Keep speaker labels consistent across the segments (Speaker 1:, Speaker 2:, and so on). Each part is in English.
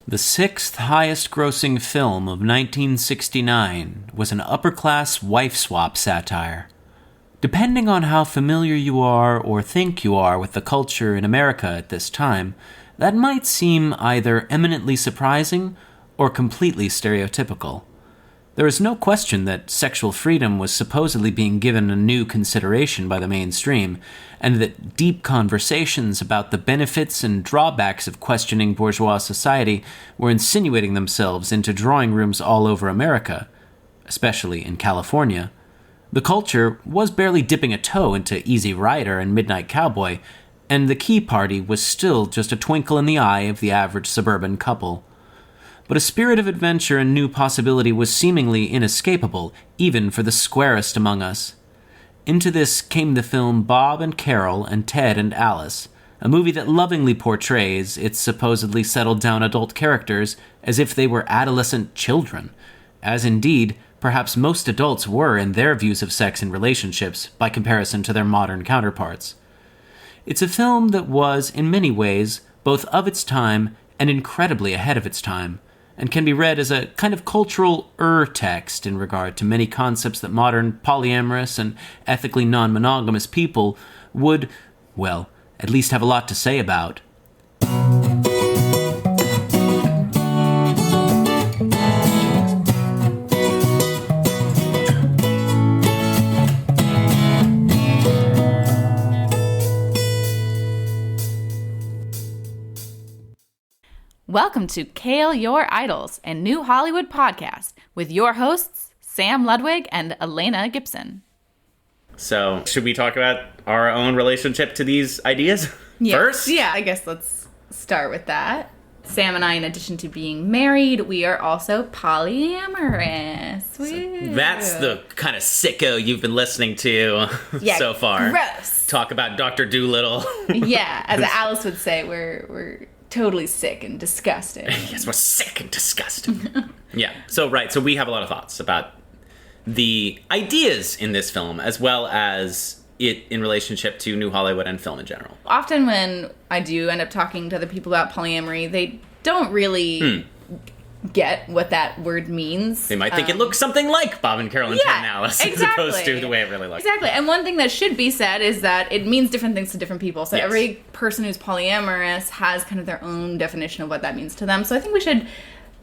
Speaker 1: The sixth highest-grossing film of 1969 was an upper-class wife-swap satire. Depending on how familiar you are or think you are with the culture in America at this time, that might seem either eminently surprising or completely stereotypical. There is no question that sexual freedom was supposedly being given a new consideration by the mainstream, and that deep conversations about the benefits and drawbacks of questioning bourgeois society were insinuating themselves into drawing rooms all over America, especially in California. The culture was barely dipping a toe into Easy Rider and Midnight Cowboy, and the Key Party was still just a twinkle in the eye of the average suburban couple. But a spirit of adventure and new possibility was seemingly inescapable, even for the squarest among us. Into this came the film Bob and Carol and Ted and Alice, a movie that lovingly portrays its supposedly settled-down adult characters as if they were adolescent children, as indeed, perhaps most adults were in their views of sex and relationships by comparison to their modern counterparts. It's a film that was, in many ways, both of its time and incredibly ahead of its time, and can be read as a kind of cultural text in regard to many concepts that modern polyamorous and ethically non-monogamous people would, well, at least have a lot to say about.
Speaker 2: Welcome to Kale Your Idols, a new Hollywood podcast with your hosts, Sam Ludwig and Elena Gibson.
Speaker 3: So, should we talk about our own relationship to these ideas first?
Speaker 2: Yeah, I guess let's start with that. Sam and I, in addition to being married, we are also polyamorous. Woo.
Speaker 3: That's the kind of sicko you've been listening to so far.
Speaker 2: Gross.
Speaker 3: Talk about Dr. Dolittle.
Speaker 2: Yeah, as Alice would say, we're totally sick and disgusting.
Speaker 3: Yes, we're sick and disgusting. Yeah, so we have a lot of thoughts about the ideas in this film, as well as it in relationship to New Hollywood and film in general.
Speaker 2: Often when I do end up talking to other people about polyamory, they don't really get what that word means.
Speaker 3: They might think it looks something like Bob and Carol and Ted and Alice,
Speaker 2: exactly.
Speaker 3: as opposed to the way it really looks.
Speaker 2: Exactly. And one thing that should be said is that it means different things to different people. So every person who's polyamorous has kind of their own definition of what that means to them. So I think we should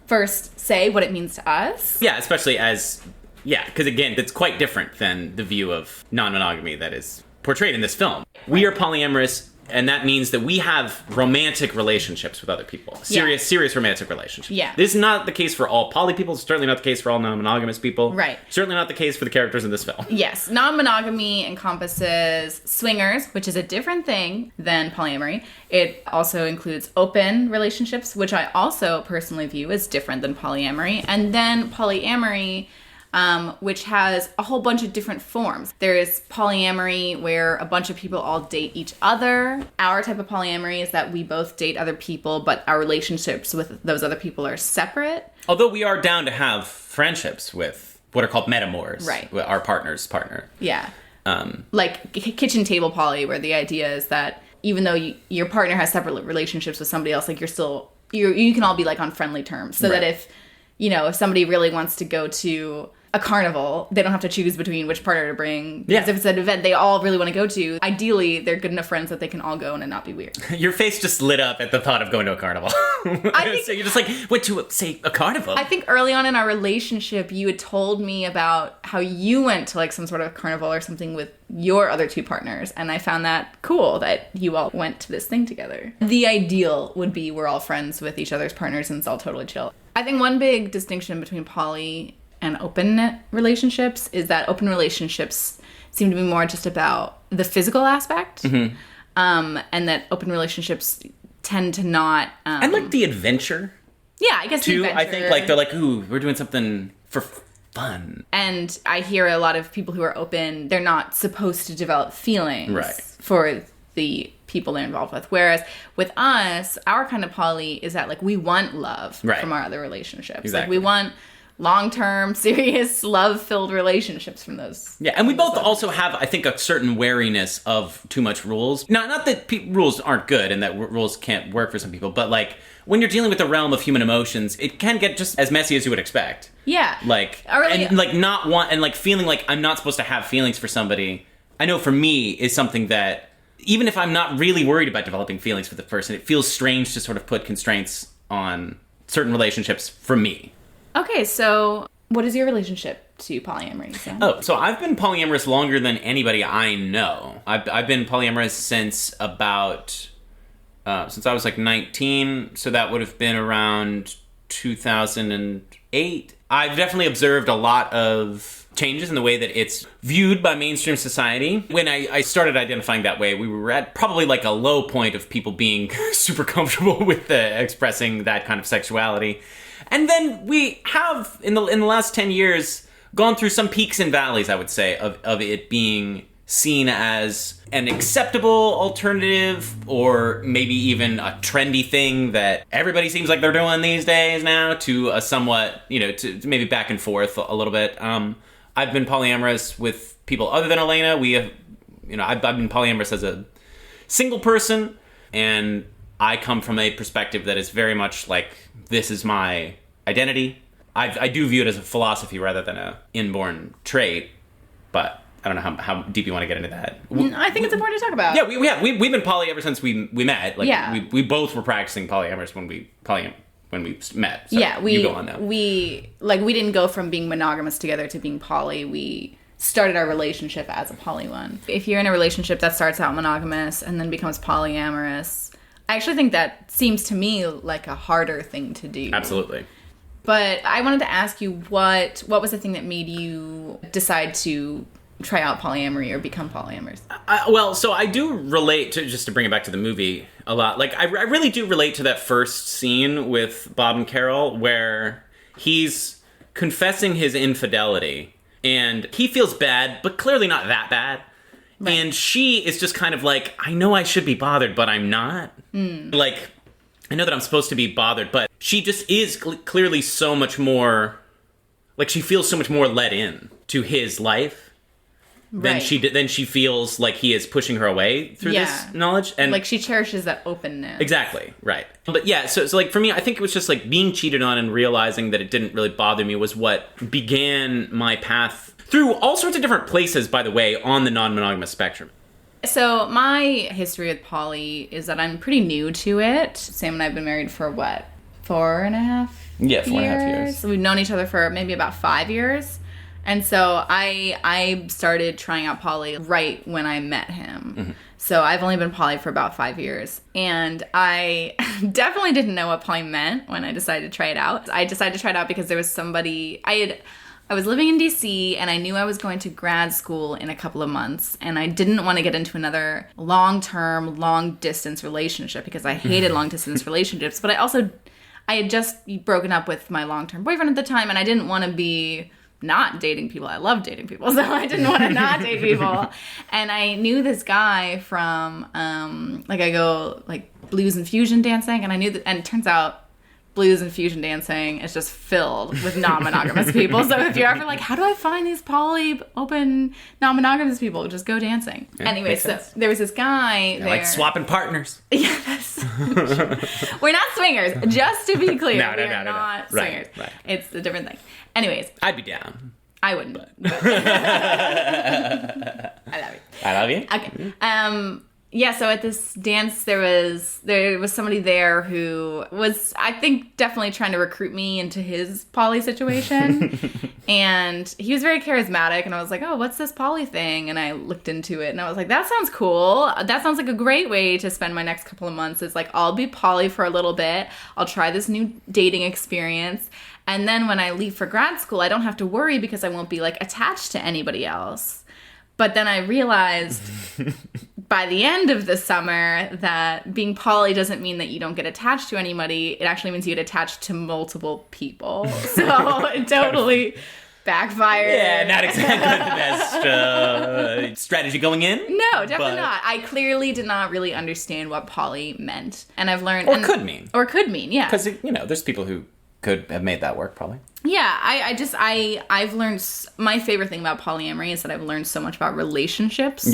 Speaker 2: first say what it means to us.
Speaker 3: Yeah, especially because again, it's quite different than the view of non-monogamy that is portrayed in this film. We are polyamorous, and that means that we have romantic relationships with other people. Serious romantic relationships.
Speaker 2: Yeah.
Speaker 3: This is not the case for all poly people. It's certainly not the case for all non-monogamous people.
Speaker 2: Right.
Speaker 3: Certainly not the case for the characters in this film.
Speaker 2: Yes. Non-monogamy encompasses swingers, which is a different thing than polyamory. It also includes open relationships, which I also personally view as different than polyamory. And then polyamory, which has a whole bunch of different forms. There is polyamory, where a bunch of people all date each other. Our type of polyamory is that we both date other people, but our relationships with those other people are separate.
Speaker 3: Although we are down to have friendships with what are called metamors. Right. Our partner's partner.
Speaker 2: Yeah. Like kitchen table poly, where the idea is that even though your partner has separate relationships with somebody else, like you can all be like on friendly terms. So that if somebody really wants to go to a carnival, they don't have to choose between which partner to bring. Because if it's an event they all really want to go to, ideally they're good enough friends that they can all go and it not be weird.
Speaker 3: Your face just lit up at the thought of going to a carnival. So you're just like, went to, say, a carnival?
Speaker 2: I think early on in our relationship, you had told me about how you went to like some sort of carnival or something with your other two partners, and I found that cool that you all went to this thing together. The ideal would be we're all friends with each other's partners and it's all totally chill. I think one big distinction between poly and open relationships is that open relationships seem to be more just about the physical aspect, and that open relationships tend to not...
Speaker 3: and like the adventure.
Speaker 2: Yeah, I guess
Speaker 3: too,
Speaker 2: the adventure.
Speaker 3: I think like they're like, ooh, we're doing something for fun.
Speaker 2: And I hear a lot of people who are open, they're not supposed to develop feelings for the people they're involved with. Whereas with us, our kind of poly is that like we want love from our other relationships.
Speaker 3: Exactly.
Speaker 2: Like long-term, serious, love-filled relationships from those.
Speaker 3: Yeah, and we both also have, I think, a certain wariness of too much rules. Not that rules aren't good and that rules can't work for some people, but, like, when you're dealing with the realm of human emotions, it can get just as messy as you would expect.
Speaker 2: Yeah.
Speaker 3: Like, feeling like I'm not supposed to have feelings for somebody, I know for me is something that, even if I'm not really worried about developing feelings for the person, it feels strange to sort of put constraints on certain relationships for me.
Speaker 2: Okay, so what is your relationship to polyamory, Sam?
Speaker 3: Oh, so I've been polyamorous longer than anybody I know. I've been polyamorous since about, since I was like 19, so that would have been around 2008. I've definitely observed a lot of changes in the way that it's viewed by mainstream society. When I started identifying that way, we were at probably like a low point of people being super comfortable with expressing that kind of sexuality. And then we have, in the last 10 years, gone through some peaks and valleys, I would say, of it being seen as an acceptable alternative, or maybe even a trendy thing that everybody seems like they're doing these days now, to a somewhat, to maybe back and forth a little bit. I've been polyamorous with people other than Elena. I've been polyamorous as a single person, and I come from a perspective that is very much like, this is my identity. I do view it as a philosophy rather than a inborn trait, but I don't know how deep you want to get into that.
Speaker 2: I think it's important to talk about.
Speaker 3: Yeah, we've been poly ever since we met. Like,
Speaker 2: yeah.
Speaker 3: we both were practicing polyamorous when we met. So
Speaker 2: yeah,
Speaker 3: you go on now.
Speaker 2: We didn't go from being monogamous together to being poly. We started our relationship as a poly one. If you're in a relationship that starts out monogamous and then becomes polyamorous, I actually think that seems to me like a harder thing to do.
Speaker 3: Absolutely.
Speaker 2: But I wanted to ask you, what was the thing that made you decide to try out polyamory or become polyamorous?
Speaker 3: So I do relate to, just to bring it back to the movie a lot, like I really do relate to that first scene with Bob and Carol where he's confessing his infidelity and he feels bad, but clearly not that bad. Right. And she is just kind of like, I know I should be bothered, but I'm not. Like, I know that I'm supposed to be bothered, but she just is clearly so much more, like, she feels so much more let in to his life than she feels like he is pushing her away through this knowledge. And
Speaker 2: like, she cherishes that openness.
Speaker 3: Exactly, right. But yeah, so like for me, I think it was just like being cheated on and realizing that it didn't really bother me was what began my path through all sorts of different places, by the way, on the non-monogamous spectrum.
Speaker 2: So my history with poly is that I'm pretty new to it. Sam and I have been married for what, 4.5 years?
Speaker 3: 4.5 years.
Speaker 2: So we've known each other for maybe about 5 years. And so I started trying out poly right when I met him. Mm-hmm. So I've only been poly for about 5 years. And I definitely didn't know what poly meant when I decided to try it out. I decided to try it out because there was somebody... I was living in DC and I knew I was going to grad school in a couple of months, and I didn't want to get into another long-term, long-distance relationship because I hated long-distance relationships. But I had just broken up with my long-term boyfriend at the time, and I didn't want to be not dating people. I love dating people, so I didn't want to not date people. And I knew this guy from, I go blues and fusion dancing, and I knew that, and it turns out blues and fusion dancing is just filled with non-monogamous people. So if you're ever like, how do I find these poly, open, non-monogamous people? Just go dancing. Yeah, anyway, so there was this guy there.
Speaker 3: Like swapping partners.
Speaker 2: Yeah, that's we're not swingers, just to be clear. We are not swingers. Right. It's a different thing. Anyways.
Speaker 3: I'd be down.
Speaker 2: I wouldn't. But. I love you.
Speaker 3: I love you.
Speaker 2: Okay. Yeah, so at this dance, there was somebody there who was, I think, definitely trying to recruit me into his poly situation. And he was very charismatic, and I was like, oh, what's this poly thing? And I looked into it, and I was like, that sounds cool. That sounds like a great way to spend my next couple of months. It's like, I'll be poly for a little bit. I'll try this new dating experience. And then when I leave for grad school, I don't have to worry because I won't be, attached to anybody else. But then I realized by the end of the summer that being poly doesn't mean that you don't get attached to anybody. It actually means you get attached to multiple people. So it totally backfired.
Speaker 3: Yeah, not exactly the best strategy going in.
Speaker 2: No, definitely not. I clearly did not really understand what poly meant. And I've learned...
Speaker 3: Or could mean,
Speaker 2: yeah.
Speaker 3: Because, there's people who could have made that work, probably.
Speaker 2: Yeah, I've learned, my favorite thing about polyamory is that I've learned so much about relationships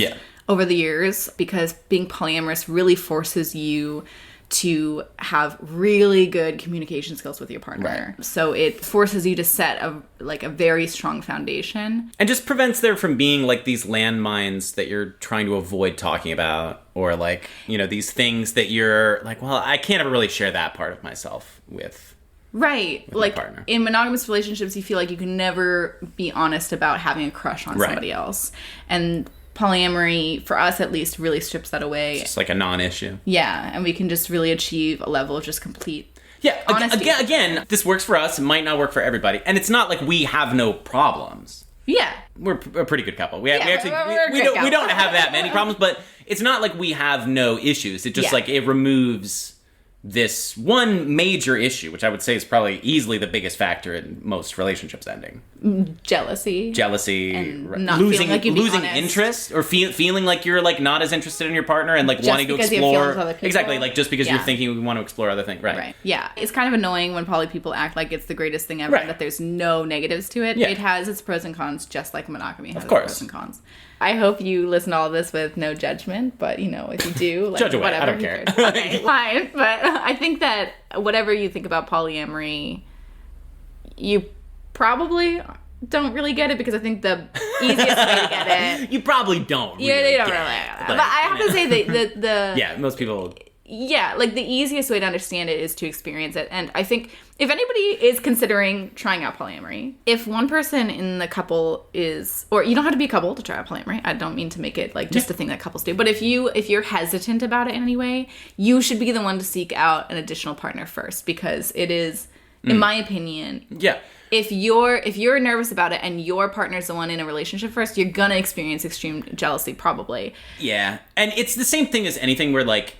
Speaker 2: over the years, because being polyamorous really forces you to have really good communication skills with your partner. Right. So it forces you to set a very strong foundation.
Speaker 3: And just prevents there from being like these landmines that you're trying to avoid talking about, or like, you know, these things that you're like, well, I can't ever really share that part of myself with.
Speaker 2: Right. Like in monogamous relationships, you feel like you can never be honest about having a crush on somebody else. And polyamory, for us at least, really strips that away. It's just
Speaker 3: like a non-issue.
Speaker 2: Yeah, and we can just really achieve a level of just complete honesty.
Speaker 3: Again, this works for us. It might not work for everybody. And it's not like we have no problems.
Speaker 2: Yeah.
Speaker 3: We're a pretty good couple. We don't have that many problems, but it's not like we have no issues. It just like it removes this one major issue, which I would say is probably easily the biggest factor in most relationships ending.
Speaker 2: Jealousy,
Speaker 3: and
Speaker 2: not
Speaker 3: losing
Speaker 2: like
Speaker 3: losing interest, or feeling like you're like not as interested in your partner, and like just wanting to explore. Exactly, like just because you're thinking we want to explore other things, right?
Speaker 2: Yeah, it's kind of annoying when poly people act like it's the greatest thing ever, that there's no negatives to it. It has its pros and cons, just like monogamy has its pros and cons. I hope you listen to all of this with no judgment, but, you know, if you do, like,
Speaker 3: judge away.
Speaker 2: Whatever.
Speaker 3: I don't care.
Speaker 2: Okay, fine. But I think that whatever you think about polyamory, you probably don't really get it, because I think the easiest way to get it...
Speaker 3: You probably don't really
Speaker 2: you don't really get it. But I have to say that the...
Speaker 3: Yeah, most people...
Speaker 2: Yeah, like the easiest way to understand it is to experience it. And I think if anybody is considering trying out polyamory, if one person in the couple is, or you don't have to be a couple to try out polyamory. I don't mean to make it like just a thing that couples do. But if you're hesitant about it in any way, you should be the one to seek out an additional partner first, because it is, in my opinion, if you're nervous about it and your partner's the one in a relationship first, you're gonna experience extreme jealousy probably.
Speaker 3: Yeah, and it's the same thing as anything where like,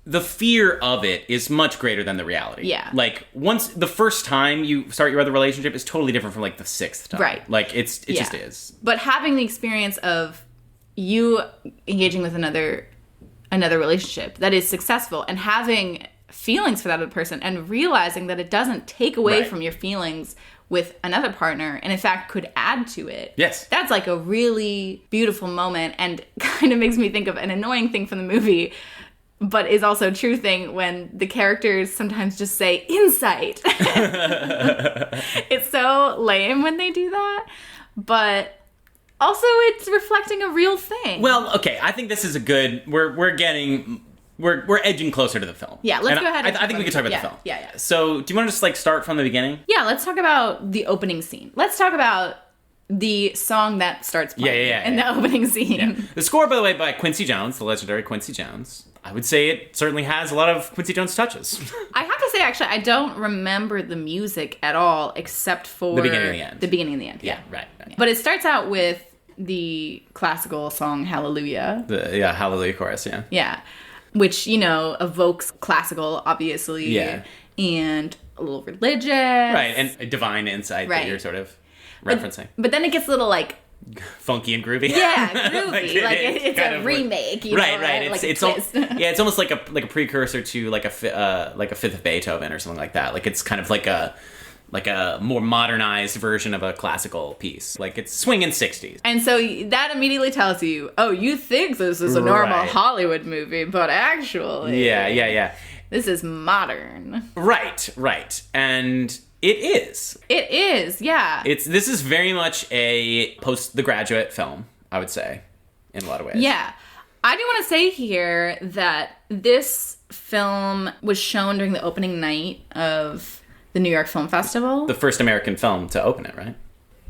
Speaker 3: the fear of it is much greater than the reality.
Speaker 2: Yeah.
Speaker 3: Like, once the first time you start your other relationship is totally different from like the sixth time.
Speaker 2: Right.
Speaker 3: Like, it just is.
Speaker 2: But having the experience of you engaging with another relationship that is successful, and having feelings for that other person, and realizing that it doesn't take away from your feelings with another partner, and in fact could add to it.
Speaker 3: Yes.
Speaker 2: That's like a really beautiful moment, and kind of makes me think of an annoying thing from the movie, but is also a true thing, when the characters sometimes just say insight. It's so lame when they do that, but also it's reflecting a real thing.
Speaker 3: Well, okay, I think this is a good, we're edging closer to the film.
Speaker 2: Yeah, let's go ahead.
Speaker 3: I think we can talk about the film.
Speaker 2: Yeah.
Speaker 3: So, do you want to just like start from the beginning?
Speaker 2: Yeah, let's talk about the opening scene. Let's talk about the song that starts playing in the opening scene.
Speaker 3: Yeah. The score, by the way, by Quincy Jones, the legendary Quincy Jones. I would say it certainly has a lot of Quincy Jones touches.
Speaker 2: I have to say, actually, I don't remember the music at all, except for...
Speaker 3: the beginning and the end.
Speaker 2: The beginning and the end,
Speaker 3: yeah. Right.
Speaker 2: But it starts out with the classical song Hallelujah.
Speaker 3: The Hallelujah chorus, yeah.
Speaker 2: Yeah. Which, you know, evokes classical, obviously.
Speaker 3: Yeah.
Speaker 2: And a little religious.
Speaker 3: Right, and a divine insight that you're sort of referencing.
Speaker 2: But then it gets a little, like...
Speaker 3: funky and groovy.
Speaker 2: Yeah, groovy. it's a remake, you know?
Speaker 3: Right.
Speaker 2: Like
Speaker 3: it's almost like a precursor to like a fifth of Beethoven or something like that. Like, it's kind of like a more modernized version of a classical piece. Like, it's swingin' 60s.
Speaker 2: And so that immediately tells you, oh, you think this is a normal Hollywood movie, but actually...
Speaker 3: Yeah.
Speaker 2: This is modern.
Speaker 3: Right. And... It is,
Speaker 2: yeah.
Speaker 3: This is very much a post The Graduate film, I would say, in a lot of ways.
Speaker 2: Yeah. I do want to say here that this film was shown during the opening night of the New York Film Festival.
Speaker 3: The first American film to open it, right?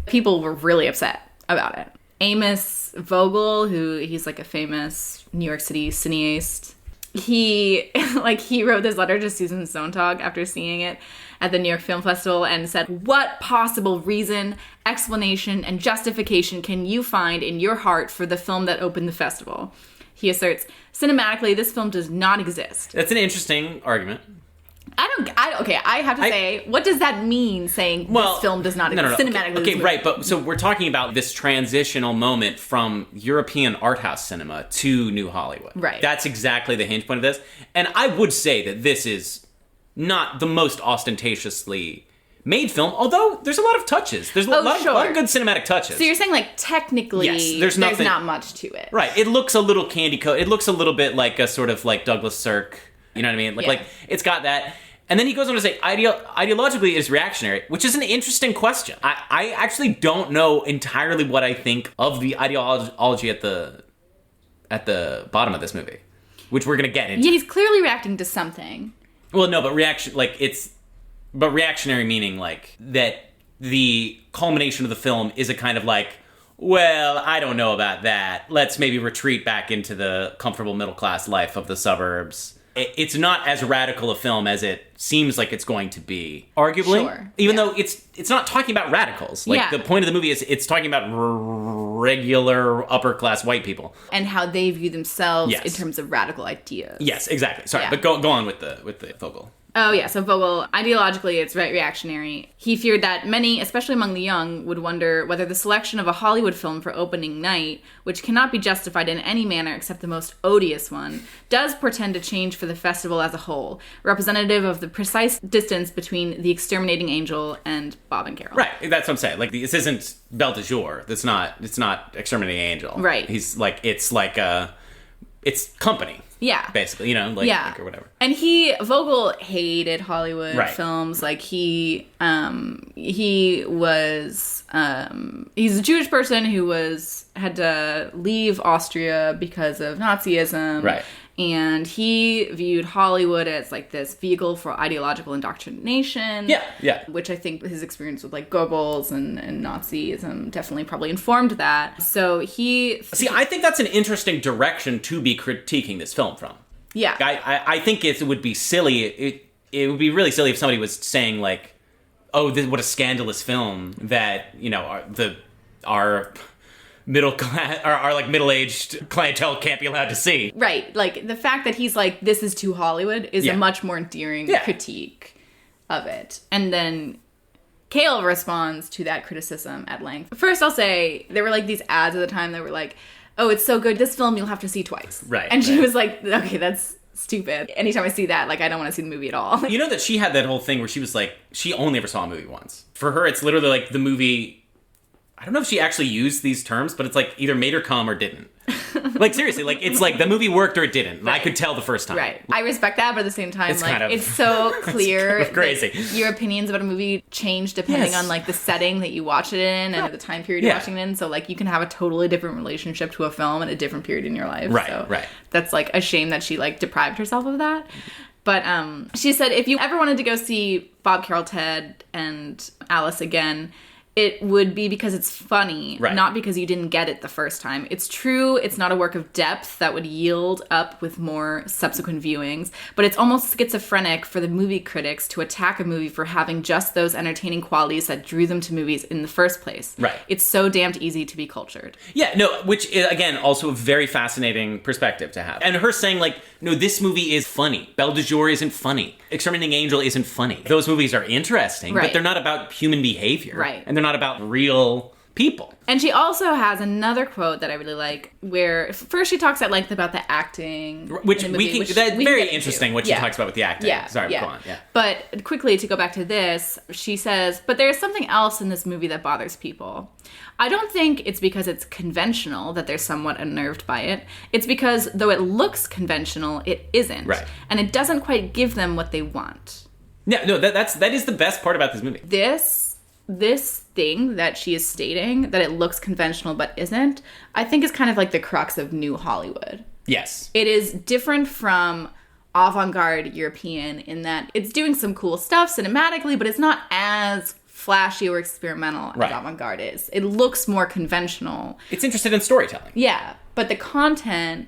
Speaker 2: People were really upset about it. Amos Vogel, he's like a famous New York City cineast, he wrote this letter to Susan Sontag after seeing it at the New York Film Festival and said, "What possible reason, explanation, and justification can you find in your heart for the film that opened the festival?" He asserts, "Cinematically, this film does not exist."
Speaker 3: That's an interesting argument.
Speaker 2: I have to say, what does that mean, saying this film does not exist?
Speaker 3: No.
Speaker 2: Cinematically.
Speaker 3: Okay, right, but so we're talking about this transitional moment from European art house cinema to New Hollywood.
Speaker 2: Right.
Speaker 3: That's exactly the hinge point of this. And I would say that this is not the most ostentatiously made film, although there's a lot of touches. There's a lot of good cinematic touches.
Speaker 2: So you're saying, like, technically, there's not much to it.
Speaker 3: Right. It looks a little candy coat. It looks a little bit like a sort of like Douglas Sirk. You know what I mean? Like it's got that. And then he goes on to say, ideologically it's reactionary, which is an interesting question. I actually don't know entirely what I think of the ideology at the bottom of this movie, which we're going to get into.
Speaker 2: Yeah, he's clearly reacting to something.
Speaker 3: Well, no, but reactionary meaning like that the culmination of the film is a kind of like, well, I don't know about that. Let's maybe retreat back into the comfortable middle class life of the suburbs. It's not as radical a film as it seems like it's going to be, arguably.
Speaker 2: Sure.
Speaker 3: Even though it's not talking about radicals. Like, the point of the movie is it's talking about regular upper-class white people.
Speaker 2: And how they view themselves in terms of radical ideas.
Speaker 3: Yes, exactly. Sorry, but go on with the Vogel.
Speaker 2: Oh, yeah. So Vogel, ideologically, it's very reactionary. He feared that many, especially among the young, would wonder whether the selection of a Hollywood film for opening night, which cannot be justified in any manner except the most odious one, does portend a change for the festival as a whole, representative of the precise distance between The Exterminating Angel and Bob and Carol.
Speaker 3: Right. That's what I'm saying. Like, this isn't Belle de Jour. It's not Exterminating Angel.
Speaker 2: Right.
Speaker 3: It's Company.
Speaker 2: Yeah.
Speaker 3: Basically, you know, or whatever.
Speaker 2: And Vogel hated Hollywood films. Like, he was, he's a Jewish person who had to leave Austria because of Nazism.
Speaker 3: Right.
Speaker 2: And he viewed Hollywood as, like, this vehicle for ideological indoctrination.
Speaker 3: Yeah.
Speaker 2: Which I think his experience with, like, Goebbels and Nazism definitely probably informed that. So See,
Speaker 3: I think that's an interesting direction to be critiquing this film from.
Speaker 2: Yeah.
Speaker 3: I think it would be silly. It would be really silly if somebody was saying, like, oh, what a scandalous film that, you know, our middle class, our like middle-aged clientele can't be allowed to see.
Speaker 2: Right. Like, the fact that he's like, this is too Hollywood is a much more endearing critique of it. And then Kale responds to that criticism at length. First, I'll say, there were like these ads at the time that were like, oh, it's so good, this film you'll have to see twice.
Speaker 3: Right.
Speaker 2: And she was like, okay, that's stupid. Anytime I see that, like, I don't want to see the movie at all.
Speaker 3: You know that she had that whole thing where she was like, she only ever saw a movie once. For her, it's literally like the movie, I don't know if she actually used these terms, but it's like either made her come or didn't. Like, seriously, like, it's like the movie worked or it didn't. And I could tell the first time.
Speaker 2: Right. I respect that, but at the same time, it's so clear
Speaker 3: kind of crazy.
Speaker 2: That your opinions about a movie change depending on, like, the setting that you watch it in and the time period you're watching it in. So, like, you can have a totally different relationship to a film at a different period in your life.
Speaker 3: Right,
Speaker 2: so
Speaker 3: right.
Speaker 2: That's, like, a shame that she, like, deprived herself of that. But she said if you ever wanted to go see Bob, Carol, Ted, and Alice again, it would be because it's funny, not because you didn't get it the first time. It's true, it's not a work of depth that would yield up with more subsequent viewings, but it's almost schizophrenic for the movie critics to attack a movie for having just those entertaining qualities that drew them to movies in the first place.
Speaker 3: Right.
Speaker 2: It's so damned easy to be cultured.
Speaker 3: Yeah, no, which is, again, also a very fascinating perspective to have. And her saying, like, no, this movie is funny. Belle de Jour isn't funny. Exterminating Angel isn't funny. Those movies are interesting, but they're not about human behavior.
Speaker 2: Right.
Speaker 3: And they're not about real people.
Speaker 2: And she also has another quote that I really like, where first she talks at length about the acting,
Speaker 3: which
Speaker 2: in the movie,
Speaker 3: that's very interesting what she talks about with the acting. Sorry, go on. Yeah.
Speaker 2: But quickly to go back to this, she says, but there's something else in this movie that bothers people. I don't think it's because it's conventional that they're somewhat unnerved by it. It's because though it looks conventional, it isn't.
Speaker 3: Right.
Speaker 2: And it doesn't quite give them what they want.
Speaker 3: Yeah, no, that is the best part about this movie.
Speaker 2: This thing that she is stating, that it looks conventional but isn't, I think is kind of like the crux of New Hollywood.
Speaker 3: Yes.
Speaker 2: It is different from avant-garde European in that it's doing some cool stuff cinematically, but it's not as flashy or experimental as avant-garde is. It looks more conventional.
Speaker 3: It's interested in storytelling.
Speaker 2: Yeah, but the content,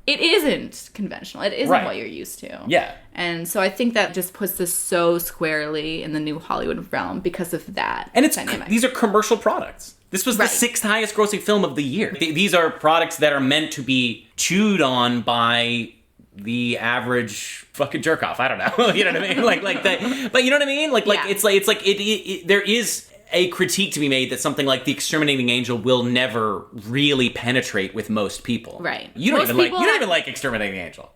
Speaker 2: it isn't conventional. It isn't what you're used to.
Speaker 3: Yeah.
Speaker 2: And so I think that just puts this so squarely in the New Hollywood realm because of that.
Speaker 3: And these are commercial products. This was the 6th highest grossing film of the year. These are products that are meant to be chewed on by the average fucking jerk off. I don't know. You know what I mean? Like that. But you know what I mean? There is a critique to be made that something like The Exterminating Angel will never really penetrate with most people.
Speaker 2: Right.
Speaker 3: You don't even like Exterminating Angel.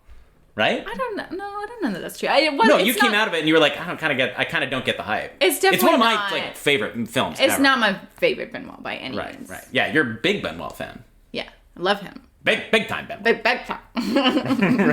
Speaker 3: right?
Speaker 2: I don't know that that's true.
Speaker 3: You came out of it and you were like, I kind of don't get the hype.
Speaker 2: It's definitely
Speaker 3: one of my
Speaker 2: not,
Speaker 3: like favorite films.
Speaker 2: It's
Speaker 3: ever.
Speaker 2: not my favorite Benoit by any means.
Speaker 3: Right. Yeah, you're a big Benoit fan.
Speaker 2: Yeah, I love him.
Speaker 3: Big time Benoit.
Speaker 2: Big time.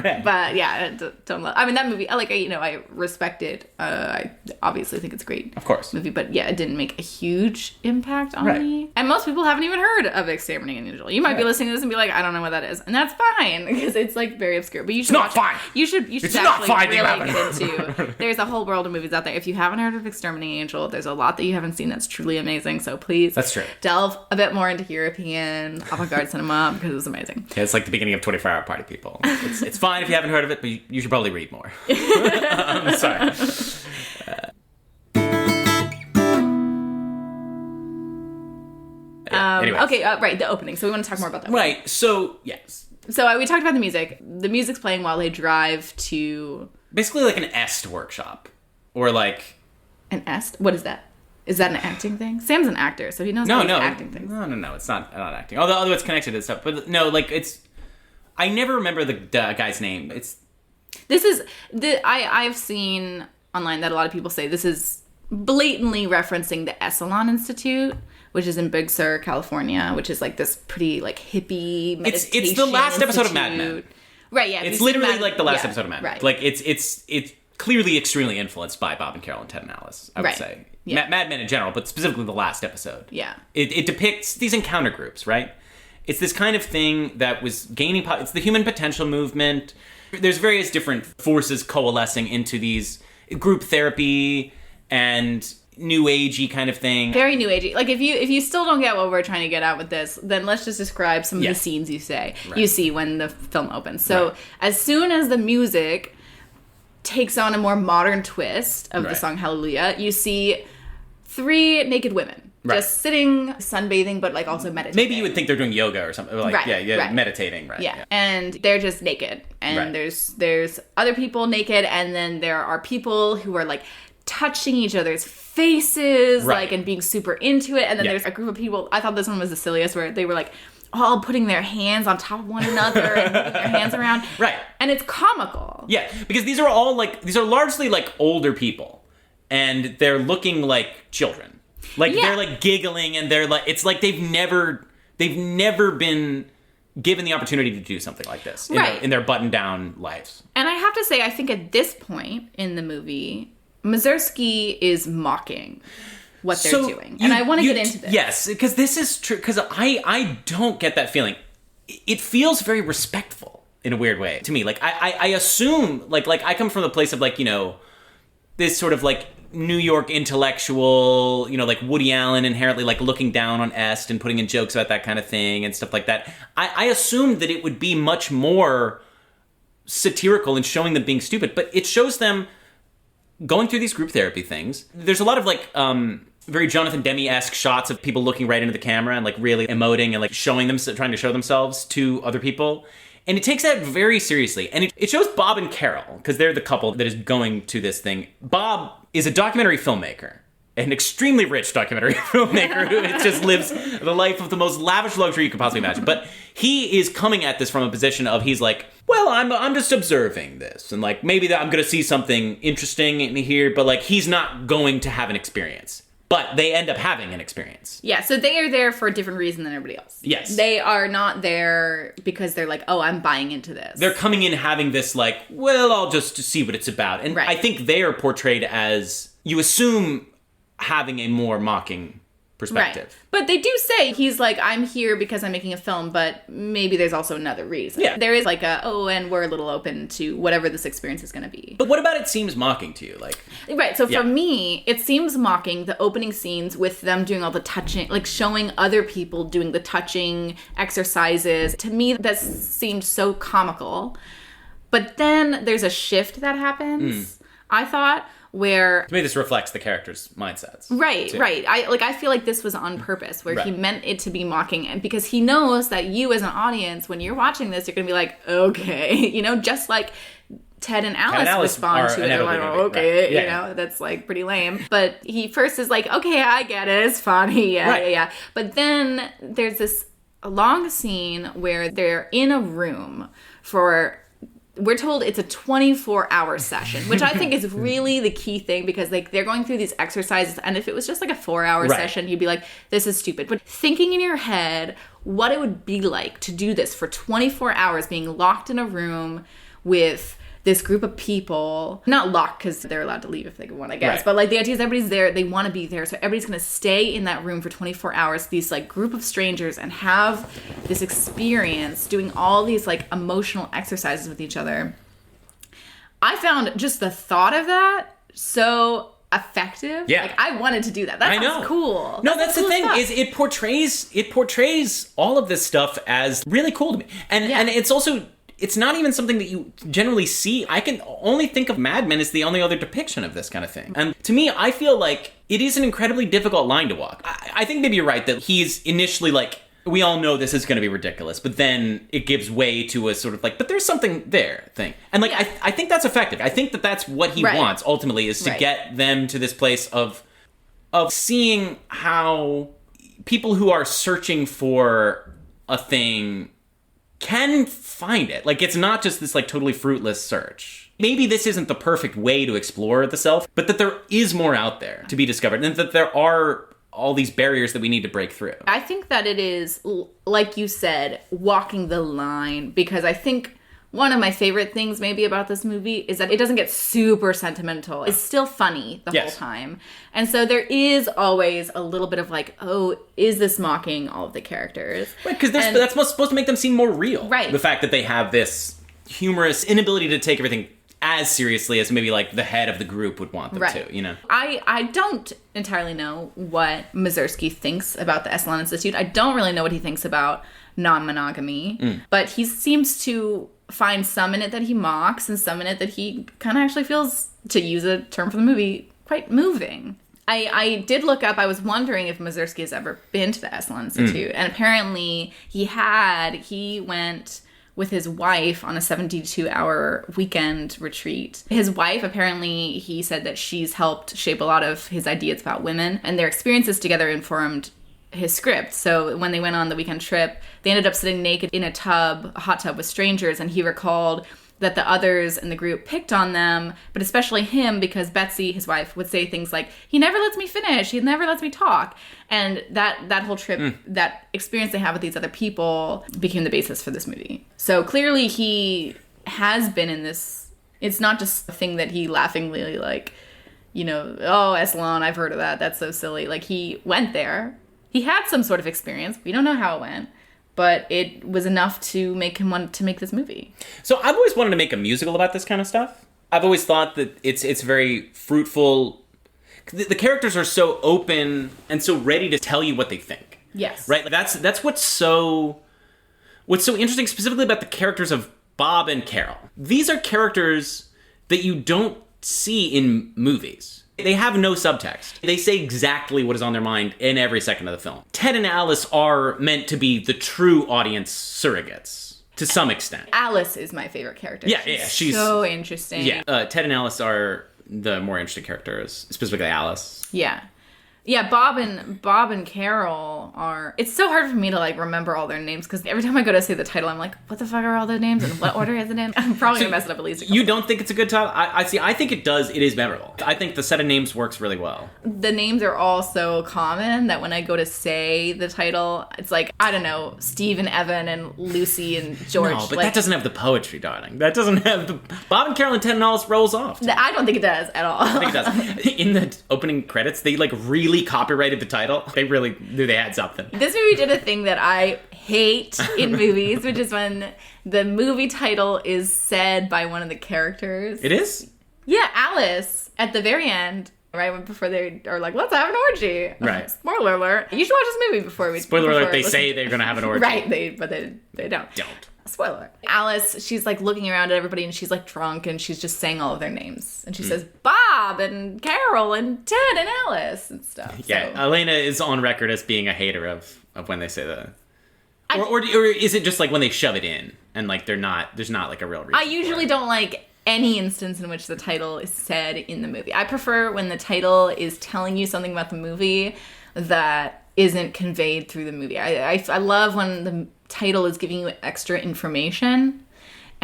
Speaker 3: Right.
Speaker 2: But yeah, don't love. I mean, that movie. I respect it. I obviously think it's a great,
Speaker 3: of course,
Speaker 2: movie. But yeah, it didn't make a huge impact on
Speaker 3: right.
Speaker 2: me. And most people haven't even heard of Exterminating an Angel. You might be listening to this and be like, I don't know what that is, and that's fine because it's like very obscure. But you should.
Speaker 3: It's not fine.
Speaker 2: You should
Speaker 3: it's
Speaker 2: actually
Speaker 3: not fine,
Speaker 2: really get into. There's a whole world of movies out there. If you haven't heard of Exterminating an Angel, there's a lot that you haven't seen that's truly amazing. So please,
Speaker 3: that's true.
Speaker 2: Delve a bit more into European avant-garde cinema because it's amazing.
Speaker 3: Yeah, it's like the beginning of 24-Hour Party People. It's fine if you haven't heard of it, but you should probably read more. I'm sorry.
Speaker 2: Right, the opening. So we want to talk more about that.
Speaker 3: Right, so, yes.
Speaker 2: So we talked about the music. The music's playing while they drive to...
Speaker 3: Basically like an est workshop. Or like...
Speaker 2: An est? What is that? Is that an acting thing? Sam's an actor, so he knows acting things.
Speaker 3: No, it's not acting. Although it's connected to stuff. But no, like it's... I never remember the guy's name.
Speaker 2: I've seen online that a lot of people say this is blatantly referencing the Esalen Institute, which is in Big Sur, California, which is like this pretty like hippie meditation
Speaker 3: It's the last episode of
Speaker 2: institute.
Speaker 3: Mad Men.
Speaker 2: Right, yeah.
Speaker 3: It's literally like the last episode of Mad Men.
Speaker 2: Right.
Speaker 3: Like it's clearly extremely influenced by Bob and Carol and Ted and Alice, I would say.
Speaker 2: Yeah.
Speaker 3: Mad Men in general, but specifically the last episode.
Speaker 2: Yeah.
Speaker 3: It depicts these encounter groups, right? It's this kind of thing that was gaining... It's the human potential movement. There's various different forces coalescing into these group therapy and new agey kind of thing.
Speaker 2: Very new agey. Like if you still don't get what we're trying to get at with this, then let's just describe some of the scenes you see when the film opens. So as soon as the music takes on a more modern twist of the song Hallelujah, you see 3 naked women. Just sitting, sunbathing, but like also meditating.
Speaker 3: Maybe you would think they're doing yoga or something. Like, meditating, right?
Speaker 2: Yeah. And they're just naked. And there's other people naked, and then there are people who are like touching each other's faces, like, and being super into it. And then there's a group of people, I thought this one was the silliest, where they were like all putting their hands on top of one another and moving their hands around.
Speaker 3: Right.
Speaker 2: And it's comical.
Speaker 3: Yeah, because these are largely like older people, and they're looking like children. Like they're like giggling, and they're like, it's like they've never been given the opportunity to do something like this in their button down lives. And
Speaker 2: I have to say, I think at this point in the movie, Mazursky is mocking what they're doing. And I want to get into this.
Speaker 3: Yes, because this is true, because I don't get that feeling. It feels very respectful in a weird way to me. Like I assume like I come from the place of like, you know, this sort of like New York intellectual, you know, like Woody Allen inherently like looking down on Est and putting in jokes about that kind of thing and stuff like that. I assumed that it would be much more satirical and showing them being stupid, but it shows them going through these group therapy things. There's a lot of like very Jonathan Demme-esque shots of people looking right into the camera and like really emoting and like trying to show themselves to other people. And it takes that very seriously. And it shows Bob and Carol, because they're the couple that is going to this thing. Bob is a documentary filmmaker, an extremely rich documentary filmmaker who just lives the life of the most lavish luxury you could possibly imagine. But he is coming at this from a position of, he's like, well, I'm just observing this. And like, maybe that I'm going to see something interesting in here, but like, he's not going to have an experience. But they end up having an experience.
Speaker 2: Yeah, so they are there for a different reason than everybody else.
Speaker 3: Yes.
Speaker 2: They are not there because they're like, oh, I'm buying into this.
Speaker 3: They're coming in having this like, well, I'll just see what it's about. And I think they are portrayed as, you assume, having a more mocking perspective.
Speaker 2: Right. But they do say, he's like, I'm here because I'm making a film, but maybe there's also another reason.
Speaker 3: Yeah.
Speaker 2: There is like and we're a little open to whatever this experience is going to be.
Speaker 3: But what about it seems mocking to you? Like,
Speaker 2: right, so for me, it seems mocking, the opening scenes with them doing all the touching, like showing other people doing the touching exercises. To me, that seemed so comical. But then there's a shift that happens, I thought, where...
Speaker 3: To me, this reflects the characters' mindsets.
Speaker 2: Right, too. Right. I feel like this was on purpose, where he meant it to be mocking, and because he knows that you as an audience, when you're watching this, you're going to be like, okay, you know, just like Ted and Alice respond to it. They're like, oh, okay, you know, that's like pretty lame. But he first is like, okay, I get it, it's funny, yeah. But then there's this long scene where they're in a room for we're told it's a 24-hour session, which I think is really the key thing, because like they're going through these exercises, and if it was just like a 4-hour session, you'd be like, this is stupid. But thinking in your head what it would be like to do this for 24 hours, being locked in a room with this group of people, not locked because they're allowed to leave if they want, I guess, but like the idea is everybody's there, they want to be there, so everybody's going to stay in that room for 24 hours, these like group of strangers, and have this experience doing all these like emotional exercises with each other. I found just the thought of that so effective.
Speaker 3: Yeah.
Speaker 2: Like I wanted to do that. That sounds cool.
Speaker 3: No, that's the
Speaker 2: cool
Speaker 3: thing,
Speaker 2: stuff.
Speaker 3: is it portrays all of this stuff as really cool to me. And it's also, it's not even something that you generally see. I can only think of Mad Men as the only other depiction of this kind of thing. And to me, I feel like it is an incredibly difficult line to walk. I think maybe you're right that he's initially like, we all know this is going to be ridiculous, but then it gives way to a sort of like, but there's something there thing. And like, I think that's effective. I think that that's what he wants ultimately, is to get them to this place of seeing how people who are searching for a thing can find it. Like, it's not just this like totally fruitless search. Maybe this isn't the perfect way to explore the self, but that there is more out there to be discovered, and that there are all these barriers that we need to break through.
Speaker 2: I think that it is, like you said, walking the line, because I think one of my favorite things maybe about this movie is that it doesn't get super sentimental. It's still funny the whole time. And so there is always a little bit of like, oh, is this mocking all of the characters?
Speaker 3: Right, because that's supposed to make them seem more real.
Speaker 2: Right.
Speaker 3: The fact that they have this humorous inability to take everything as seriously as maybe like the head of the group would want them to, you know?
Speaker 2: I don't entirely know what Mazursky thinks about the Esalen Institute. I don't really know what he thinks about non-monogamy, but he seems to find some in it that he mocks and some in it that he kind of actually feels, to use a term from the movie, quite moving. I did look up, I was wondering if Mazursky has ever been to the Esalen Institute, and apparently he went with his wife on a 72-hour weekend retreat. His wife, apparently, he said that she's helped shape a lot of his ideas about women, and their experiences together informed his script. So when they went on the weekend trip, they ended up sitting naked in a hot tub with strangers, and he recalled that the others in the group picked on them, but especially him, because Betsy, his wife, would say things like, he never lets me finish, he never lets me talk. And that whole trip, that experience they have with these other people became the basis for this movie. So clearly he has been in this, it's not just a thing that he laughingly like, you know, oh, Esalen, I've heard of that, that's so silly. Like, he went there, he had some sort of experience, we don't know how it went, but it was enough to make him want to make this movie.
Speaker 3: So I've always wanted to make a musical about this kind of stuff. I've always thought that it's very fruitful. The characters are so open and so ready to tell you what they think.
Speaker 2: Yes.
Speaker 3: Right? That's what's so interesting specifically about the characters of Bob and Carol. These are characters that you don't see in movies. They have no subtext. They say exactly what is on their mind in every second of the film. Ted and Alice are meant to be the true audience surrogates, to some extent.
Speaker 2: Alice is my favorite character.
Speaker 3: She's
Speaker 2: so interesting.
Speaker 3: Yeah, Ted and Alice are the more interesting characters, specifically Alice.
Speaker 2: Yeah, Bob and Carol are... It's so hard for me to, like, remember all their names, because every time I go to say the title, I'm like, what the fuck are all their names, and what order is the name? I'm probably going to mess it up at least a couple.
Speaker 3: You don't think it's a good title? I think it does. It is memorable. I think the set of names works really well.
Speaker 2: The names are all so common that when I go to say the title, it's like, I don't know, Steve and Evan and Lucy and George.
Speaker 3: No, but
Speaker 2: like,
Speaker 3: that doesn't have the poetry, darling. That doesn't have the... Bob and Carol and Ted and Alice rolls off.
Speaker 2: I don't think it does at all.
Speaker 3: I think it does. In the opening credits, they, like, really copyrighted the title. They really knew they had something.
Speaker 2: This movie did a thing that I hate in movies, which is when the movie title is said by one of the characters.
Speaker 3: It is?
Speaker 2: Yeah, Alice, at the very end, right before they are like, let's have an orgy.
Speaker 3: Right.
Speaker 2: Spoiler alert. You should watch this movie before we...
Speaker 3: Spoiler alert, they say they're going to have an orgy.
Speaker 2: Right, but they don't. Spoiler. Alice, she's like looking around at everybody and she's like drunk and she's just saying all of their names. And she says, Bob and Carol and Ted and Alice and stuff.
Speaker 3: Yeah,
Speaker 2: so.
Speaker 3: Elena is on record as being a hater of when they say that. Or is it just like when they shove it in and like there's not like a real reason?
Speaker 2: I usually don't like any instance in which the title is said in the movie. I prefer when the title is telling you something about the movie that isn't conveyed through the movie. I love when the title is giving you extra information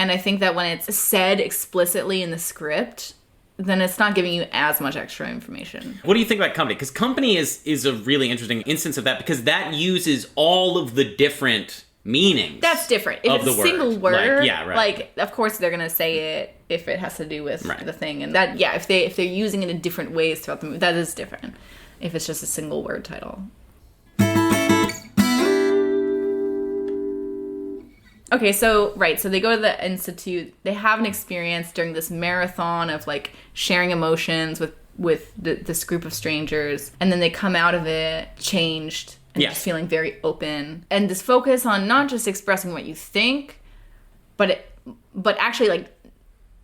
Speaker 2: And I think that when it's said explicitly in the script, then it's not giving you as much extra information.
Speaker 3: What do you think about Company? Because Company is a really interesting instance of that, because that uses all of the different meanings.
Speaker 2: That's different. If it's a single word,
Speaker 3: like, yeah, right.
Speaker 2: Like, of course they're going to say it if it has to do with the thing. And that, yeah, if they're using it in different ways throughout the movie, that is different. If it's just a single word title. Okay, so they go to the Institute. They have an experience during this marathon of, like, sharing emotions with this group of strangers. And then they come out of it changed and just feeling very open. And this focus on not just expressing what you think, but actually, like,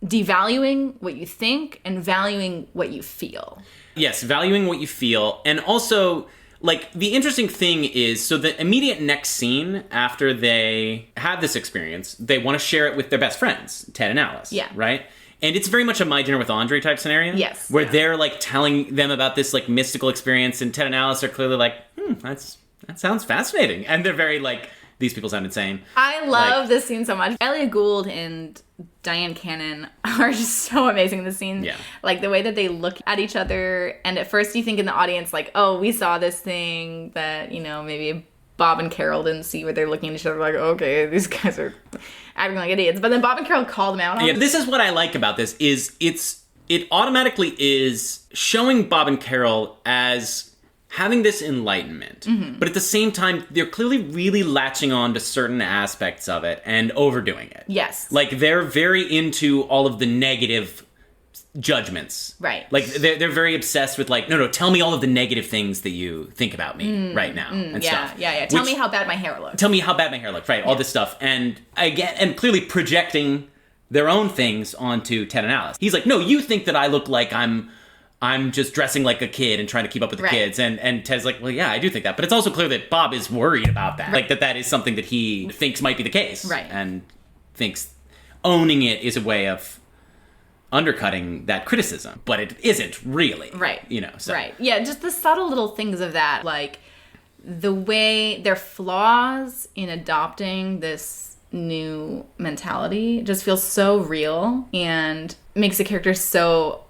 Speaker 2: devaluing what you think and valuing what you feel.
Speaker 3: Yes, valuing what you feel. And also, like, the interesting thing is, so the immediate next scene after they have this experience, they want to share it with their best friends, Ted and Alice. Yeah. Right? And it's very much a My Dinner with Andre type scenario.
Speaker 2: Yes.
Speaker 3: Where they're, like, telling them about this, like, mystical experience, and Ted and Alice are clearly like, that sounds fascinating. And they're very, like, these people sound insane.
Speaker 2: I love this scene so much. Elliott Gould and Diane Cannon are just so amazing in the scene. Yeah. Like, the way that they look at each other. And at first you think in the audience, like, oh, we saw this thing that, you know, maybe Bob and Carol didn't see, where they're looking at each other like, okay, these guys are acting like idiots. But then Bob and Carol called them out on it.
Speaker 3: This is what I like about this, is it automatically is showing Bob and Carol as having this enlightenment, but at the same time, they're clearly really latching on to certain aspects of it and overdoing it.
Speaker 2: Yes.
Speaker 3: Like, they're very into all of the negative judgments.
Speaker 2: Right.
Speaker 3: Like, they're very obsessed with, like, no, tell me all of the negative things that you think about me right now and stuff.
Speaker 2: Yeah. Tell me how bad my hair looks.
Speaker 3: Tell me how bad my hair looks, right, all this stuff. And again, and clearly projecting their own things onto Ted and Alice. He's like, no, you think that I look like I'm just dressing like a kid and trying to keep up with the kids. And Ted's like, well, yeah, I do think that. But it's also clear that Bob is worried about that. Like, that is something that he thinks might be the case.
Speaker 2: Right.
Speaker 3: And thinks owning it is a way of undercutting that criticism. But it isn't really.
Speaker 2: Right.
Speaker 3: You know, so.
Speaker 2: Right. Yeah, just the subtle little things of that. Like, the way their flaws in adopting this new mentality just feels so real and makes the character so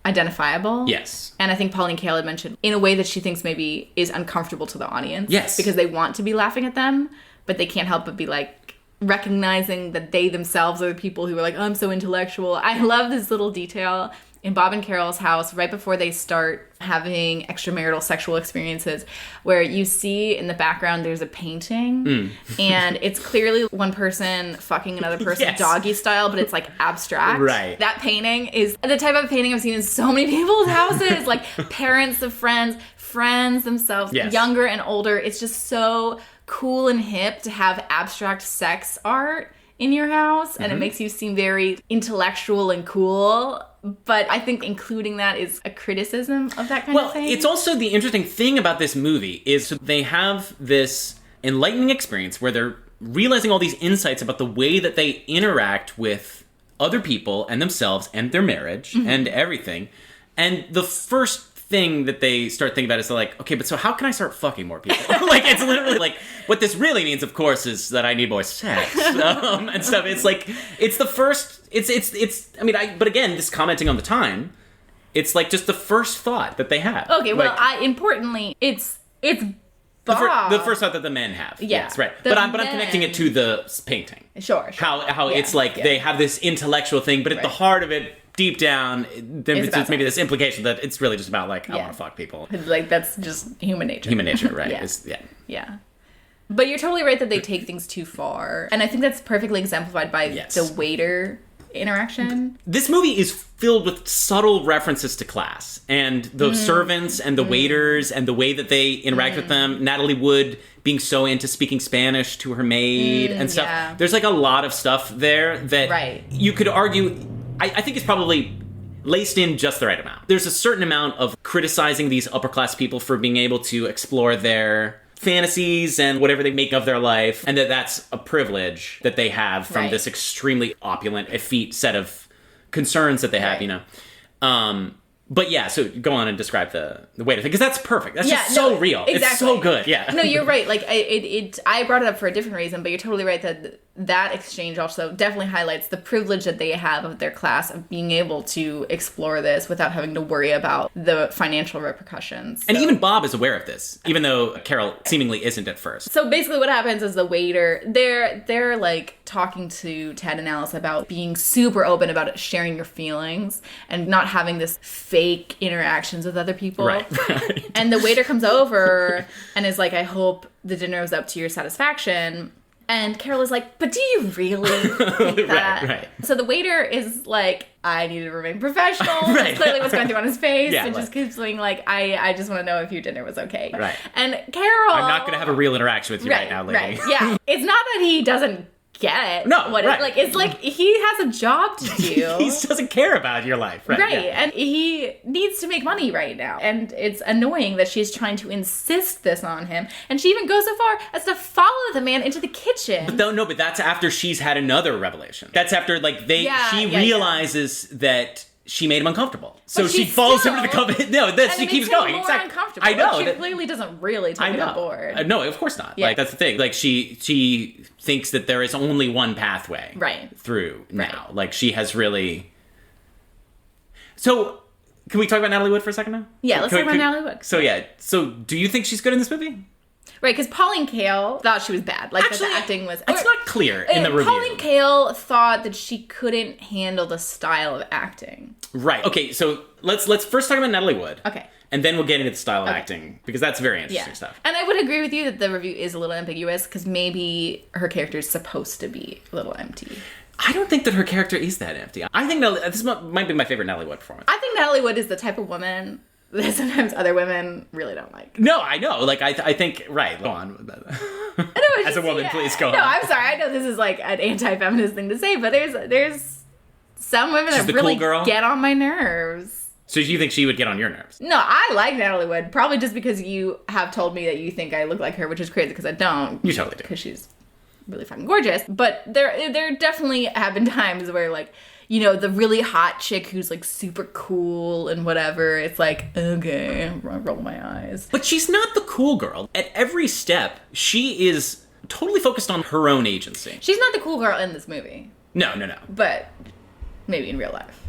Speaker 2: identifiable.
Speaker 3: Yes.
Speaker 2: And I think Pauline Kael had mentioned in a way that she thinks maybe is uncomfortable to the audience.
Speaker 3: Yes.
Speaker 2: Because they want to be laughing at them, but they can't help but be like recognizing that they themselves are the people who are like, oh, I'm so intellectual. I love this little detail in Bob and Carol's house right before they start having extramarital sexual experiences, where you see in the background there's a painting and it's clearly one person fucking another person doggy style, but it's like abstract.
Speaker 3: Right.
Speaker 2: That painting is the type of painting I've seen in so many people's houses, like parents of friends themselves, younger and older. It's just so cool and hip to have abstract sex art in your house, and it makes you seem very intellectual and cool. But I think including that is a criticism of that kind of thing.
Speaker 3: Well, it's also the interesting thing about this movie is they have this enlightening experience where they're realizing all these insights about the way that they interact with other people and themselves and their marriage and everything. And the first thing that they start thinking about is they're like, okay, but so how can I start fucking more people? Like, it's literally like, what this really means, of course, is that I need more sex and stuff. It's like, it's the first, I mean, but again, just commenting on the time, it's like just the first thought that they have.
Speaker 2: Okay, well,
Speaker 3: like,
Speaker 2: importantly, it's Bob.
Speaker 3: The first thought that the men have.
Speaker 2: Yeah.
Speaker 3: Yes, right. But I'm connecting it to the painting.
Speaker 2: Sure.
Speaker 3: How it's like they have this intellectual thing, but at the heart of it, deep down, there's maybe this implication that it's really just about, like, I want to fuck people.
Speaker 2: Like, that's just human nature.
Speaker 3: Human nature, right.
Speaker 2: Yeah. But you're totally right that they take things too far. And I think that's perfectly exemplified by the waiter interaction.
Speaker 3: This movie is filled with subtle references to class. And the servants and the waiters and the way that they interact with them. Natalie Wood being so into speaking Spanish to her maid and stuff. Yeah. There's, like, a lot of stuff there that you could argue... I think it's probably laced in just the right amount. There's a certain amount of criticizing these upper class people for being able to explore their fantasies and whatever they make of their life, and that's a privilege that they have from this extremely opulent, effete set of concerns that they have, you know. But yeah, so go on and describe the waiter thing, because that's perfect. That's just so real. Exactly. It's so good. Yeah.
Speaker 2: No, you're right. Like, I brought it up for a different reason, but you're totally right that that exchange also definitely highlights the privilege that they have of their class of being able to explore this without having to worry about the financial repercussions.
Speaker 3: And even Bob is aware of this, even though Carol seemingly isn't at first.
Speaker 2: So basically what happens is the waiter, they're like talking to Ted and Alice about being super open about sharing your feelings and not having this fake interactions with other people.
Speaker 3: Right.
Speaker 2: And the waiter comes over and is like, I hope the dinner was up to your satisfaction. And Carol is like, but do you really think that?
Speaker 3: Right.
Speaker 2: So the waiter is like, I need to remain professional.
Speaker 3: Right.
Speaker 2: That's clearly what's going through on his face.
Speaker 3: Yeah,
Speaker 2: and
Speaker 3: like,
Speaker 2: just keeps being like, I just want to know if your dinner was okay.
Speaker 3: Right.
Speaker 2: And Carol...
Speaker 3: I'm not going to have a real interaction with you right now, lady.
Speaker 2: Right, yeah. It's not that he doesn't get
Speaker 3: No,
Speaker 2: what
Speaker 3: right.
Speaker 2: it's like he has a job to do.
Speaker 3: He doesn't care about your life. Right. Yeah.
Speaker 2: And he needs to make money right now. And it's annoying that she's trying to insist this on him. And she even goes so far as to follow the man into the kitchen.
Speaker 3: But that's after she's had another revelation. That's after, like, she realizes that she made him uncomfortable. So she follows him to the company. No, she keeps going.
Speaker 2: Exactly. Uncomfortable.
Speaker 3: I know.
Speaker 2: She clearly doesn't really take it on board.
Speaker 3: No, of course not.
Speaker 2: Yeah.
Speaker 3: Like, that's the thing. Like, she thinks that there is only one pathway through now. Like, she has really... So, can we talk about Natalie Wood for a second now?
Speaker 2: Yeah, let's talk about Natalie Wood.
Speaker 3: So do you think she's good in this movie?
Speaker 2: Right, because Pauline Kael thought she was bad. Like,
Speaker 3: Actually,
Speaker 2: that the acting was...
Speaker 3: It's not clear in the review.
Speaker 2: Pauline Kael thought that she couldn't handle the style of acting.
Speaker 3: Right. Okay, so let's first talk about Natalie Wood.
Speaker 2: Okay.
Speaker 3: And then we'll get into the style of acting, because that's very interesting stuff.
Speaker 2: And I would agree with you that the review is a little ambiguous, because maybe her character is supposed to be a little empty.
Speaker 3: I don't think that her character is that empty. I think this might be my favorite Natalie Wood performance.
Speaker 2: I think Natalie Wood is the type of woman that sometimes other women really don't like.
Speaker 3: No, I know. Like, I think... Right, go on with that. As a woman, please go on.
Speaker 2: No, I'm sorry. I know this is like an anti-feminist thing to say, but there's some women that really
Speaker 3: cool girl?
Speaker 2: get on my nerves.
Speaker 3: So do you think she would get on your nerves?
Speaker 2: No, I like Natalie Wood. Probably just because you have told me that you think I look like her, which is crazy because I don't.
Speaker 3: You totally do.
Speaker 2: Because she's really fucking gorgeous. But there definitely have been times where, like, you know, the really hot chick who's, like, super cool and whatever, it's like, okay, roll my eyes.
Speaker 3: But she's not the cool girl. At every step, she is totally focused on her own agency.
Speaker 2: She's not the cool girl in this movie.
Speaker 3: No.
Speaker 2: But maybe in real life.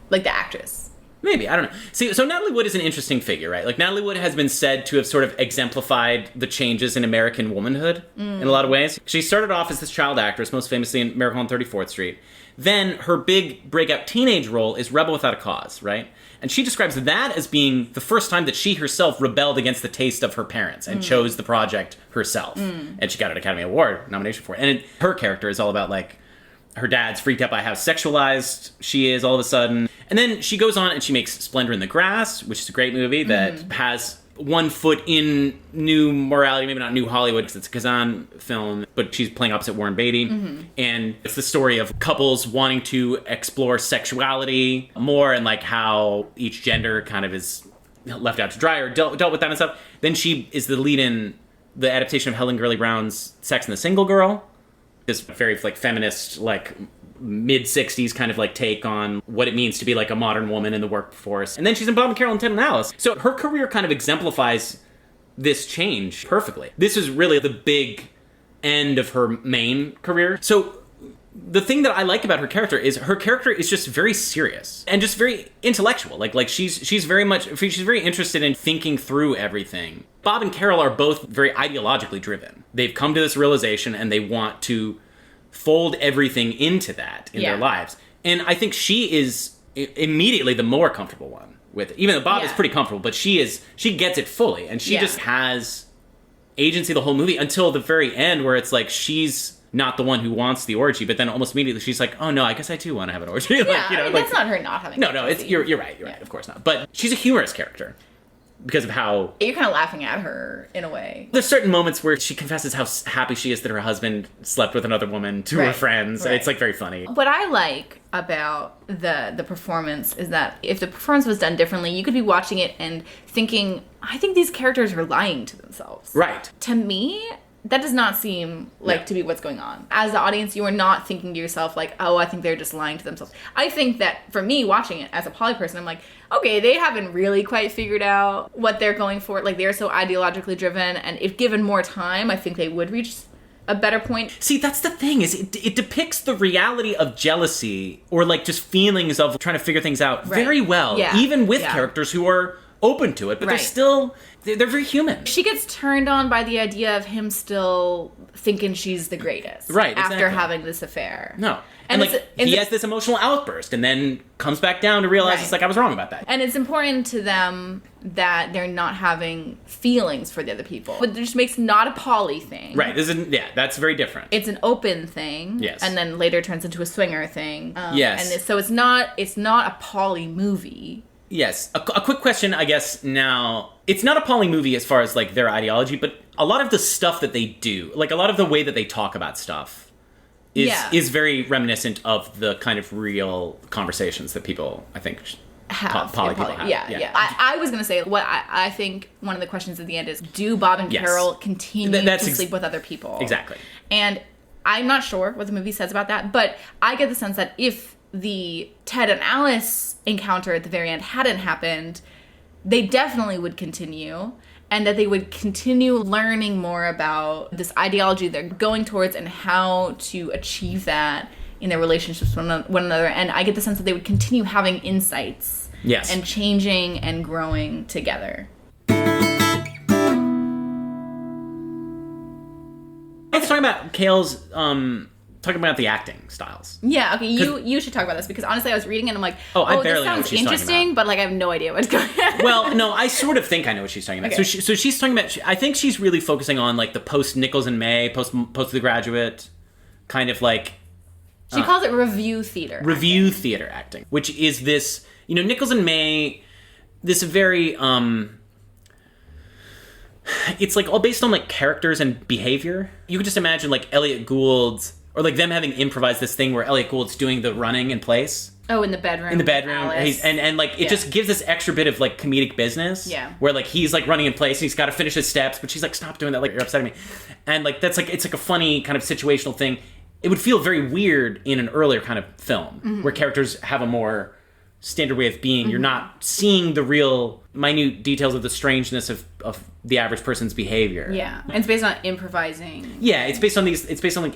Speaker 2: Like the actress.
Speaker 3: Maybe, I don't know. See, so Natalie Wood is an interesting figure, right? Like, Natalie Wood has been said to have sort of exemplified the changes in American womanhood in a lot of ways. She started off as this child actress, most famously in Miracle on 34th Street. Then her big breakout teenage role is Rebel Without a Cause, right? And she describes that as being the first time that she herself rebelled against the taste of her parents and chose the project herself. And she got an Academy Award nomination for it. And her character is all about, like, her dad's freaked out by how sexualized she is all of a sudden. And then she goes on and she makes Splendor in the Grass, which is a great movie that has one foot in new morality, maybe not new Hollywood because it's a Kazan film, but she's playing opposite Warren Beatty. And it's the story of couples wanting to explore sexuality more and, like, how each gender kind of is left out to dry or dealt with that and stuff. Then she is the lead in the adaptation of Helen Gurley Brown's Sex and the Single Girl. This very, like, feminist, like, mid-60s kind of, like, take on what it means to be, like, a modern woman in the workforce. And then she's in Bob and Carol and Ted and Alice. So her career kind of exemplifies this change perfectly. This is really the big end of her main career. So the thing that I like about her character is just very serious and just very intellectual. Like she's very interested in thinking through everything. Bob and Carol are both very ideologically driven. They've come to this realization and they want to fold everything into that in their lives. And I think she is immediately the more comfortable one with it. Even though Bob is pretty comfortable, but she gets it fully. And she just has agency the whole movie until the very end where it's like she's not the one who wants the orgy, but then almost immediately she's like, oh no, I guess I do want to have an orgy.
Speaker 2: Yeah, I mean, that's not her not having an orgy.
Speaker 3: You're right, of course not. But she's a humorous character because of how...
Speaker 2: You're kind of laughing at her, in a way.
Speaker 3: There's certain moments where she confesses how happy she is that her husband slept with another woman to her friends. Right. It's, like, very funny.
Speaker 2: What I like about the performance is that if the performance was done differently, you could be watching it and thinking, I think these characters are lying to themselves.
Speaker 3: Right.
Speaker 2: To me, that does not seem like to be what's going on. As the audience, you are not thinking to yourself like, oh, I think they're just lying to themselves. I think that for me, watching it as a poly person, I'm like, okay, they haven't really quite figured out what they're going for. Like, they're so ideologically driven, and if given more time, I think they would reach a better point.
Speaker 3: See, that's the thing, is it depicts the reality of jealousy or like just feelings of trying to figure things out very well, even with characters who are open to it, but they're very human.
Speaker 2: She gets turned on by the idea of him still thinking she's the greatest.
Speaker 3: Right,
Speaker 2: after having this affair.
Speaker 3: No. And like, he has this emotional outburst and then comes back down to realize it's like, I was wrong about that.
Speaker 2: And it's important to them that they're not having feelings for the other people. But it just makes not a poly thing.
Speaker 3: Right. That's very different.
Speaker 2: It's an open thing.
Speaker 3: Yes.
Speaker 2: And then later turns into a swinger thing.
Speaker 3: Yes.
Speaker 2: And so it's not a poly movie.
Speaker 3: Yes. A quick question, I guess, now. It's not a poly movie as far as, like, their ideology, but a lot of the stuff that they do, like, a lot of the way that they talk about stuff is very reminiscent of the kind of real conversations that people, I think, poly people have.
Speaker 2: Yeah. I was going to say, what I think one of the questions at the end is, do Bob and Carol continue to sleep with other people?
Speaker 3: Exactly.
Speaker 2: And I'm not sure what the movie says about that, but I get the sense that if the Ted and Alice encounter at the very end hadn't happened, they definitely would continue, and that they would continue learning more about this ideology they're going towards and how to achieve that in their relationships with one another. And I get the sense that they would continue having insights and changing and growing together.
Speaker 3: Let's talk about Kale's talking about the acting styles.
Speaker 2: Yeah, okay, you should talk about this, because honestly I was reading it and I'm like,
Speaker 3: I barely
Speaker 2: this
Speaker 3: know what
Speaker 2: sounds
Speaker 3: she's
Speaker 2: interesting, but like I have no idea what's going on.
Speaker 3: Well, no, I sort of think I know what she's talking about.
Speaker 2: Okay.
Speaker 3: So she's talking about, I think she's really focusing on like the post Nichols and May, post The Graduate, kind of like...
Speaker 2: She calls it review theater.
Speaker 3: Theater acting, which is this, Nichols and May, this very... it's like all based on like characters and behavior. You could just imagine like Elliott Gould's, or like them having improvised this thing where Elliott Gould's doing the running in place.
Speaker 2: Oh, in the bedroom.
Speaker 3: And like it just gives this extra bit of like comedic business.
Speaker 2: Yeah.
Speaker 3: Where like he's like running in place and he's got to finish his steps, but she's like, stop doing that, like you're upsetting me. And like that's like, it's like a funny kind of situational thing. It would feel very weird in an earlier kind of film where characters have a more standard way of being. You're not seeing the real minute details of the strangeness of the average person's behavior.
Speaker 2: Yeah. And it's based on improvising.
Speaker 3: Yeah, it's based on like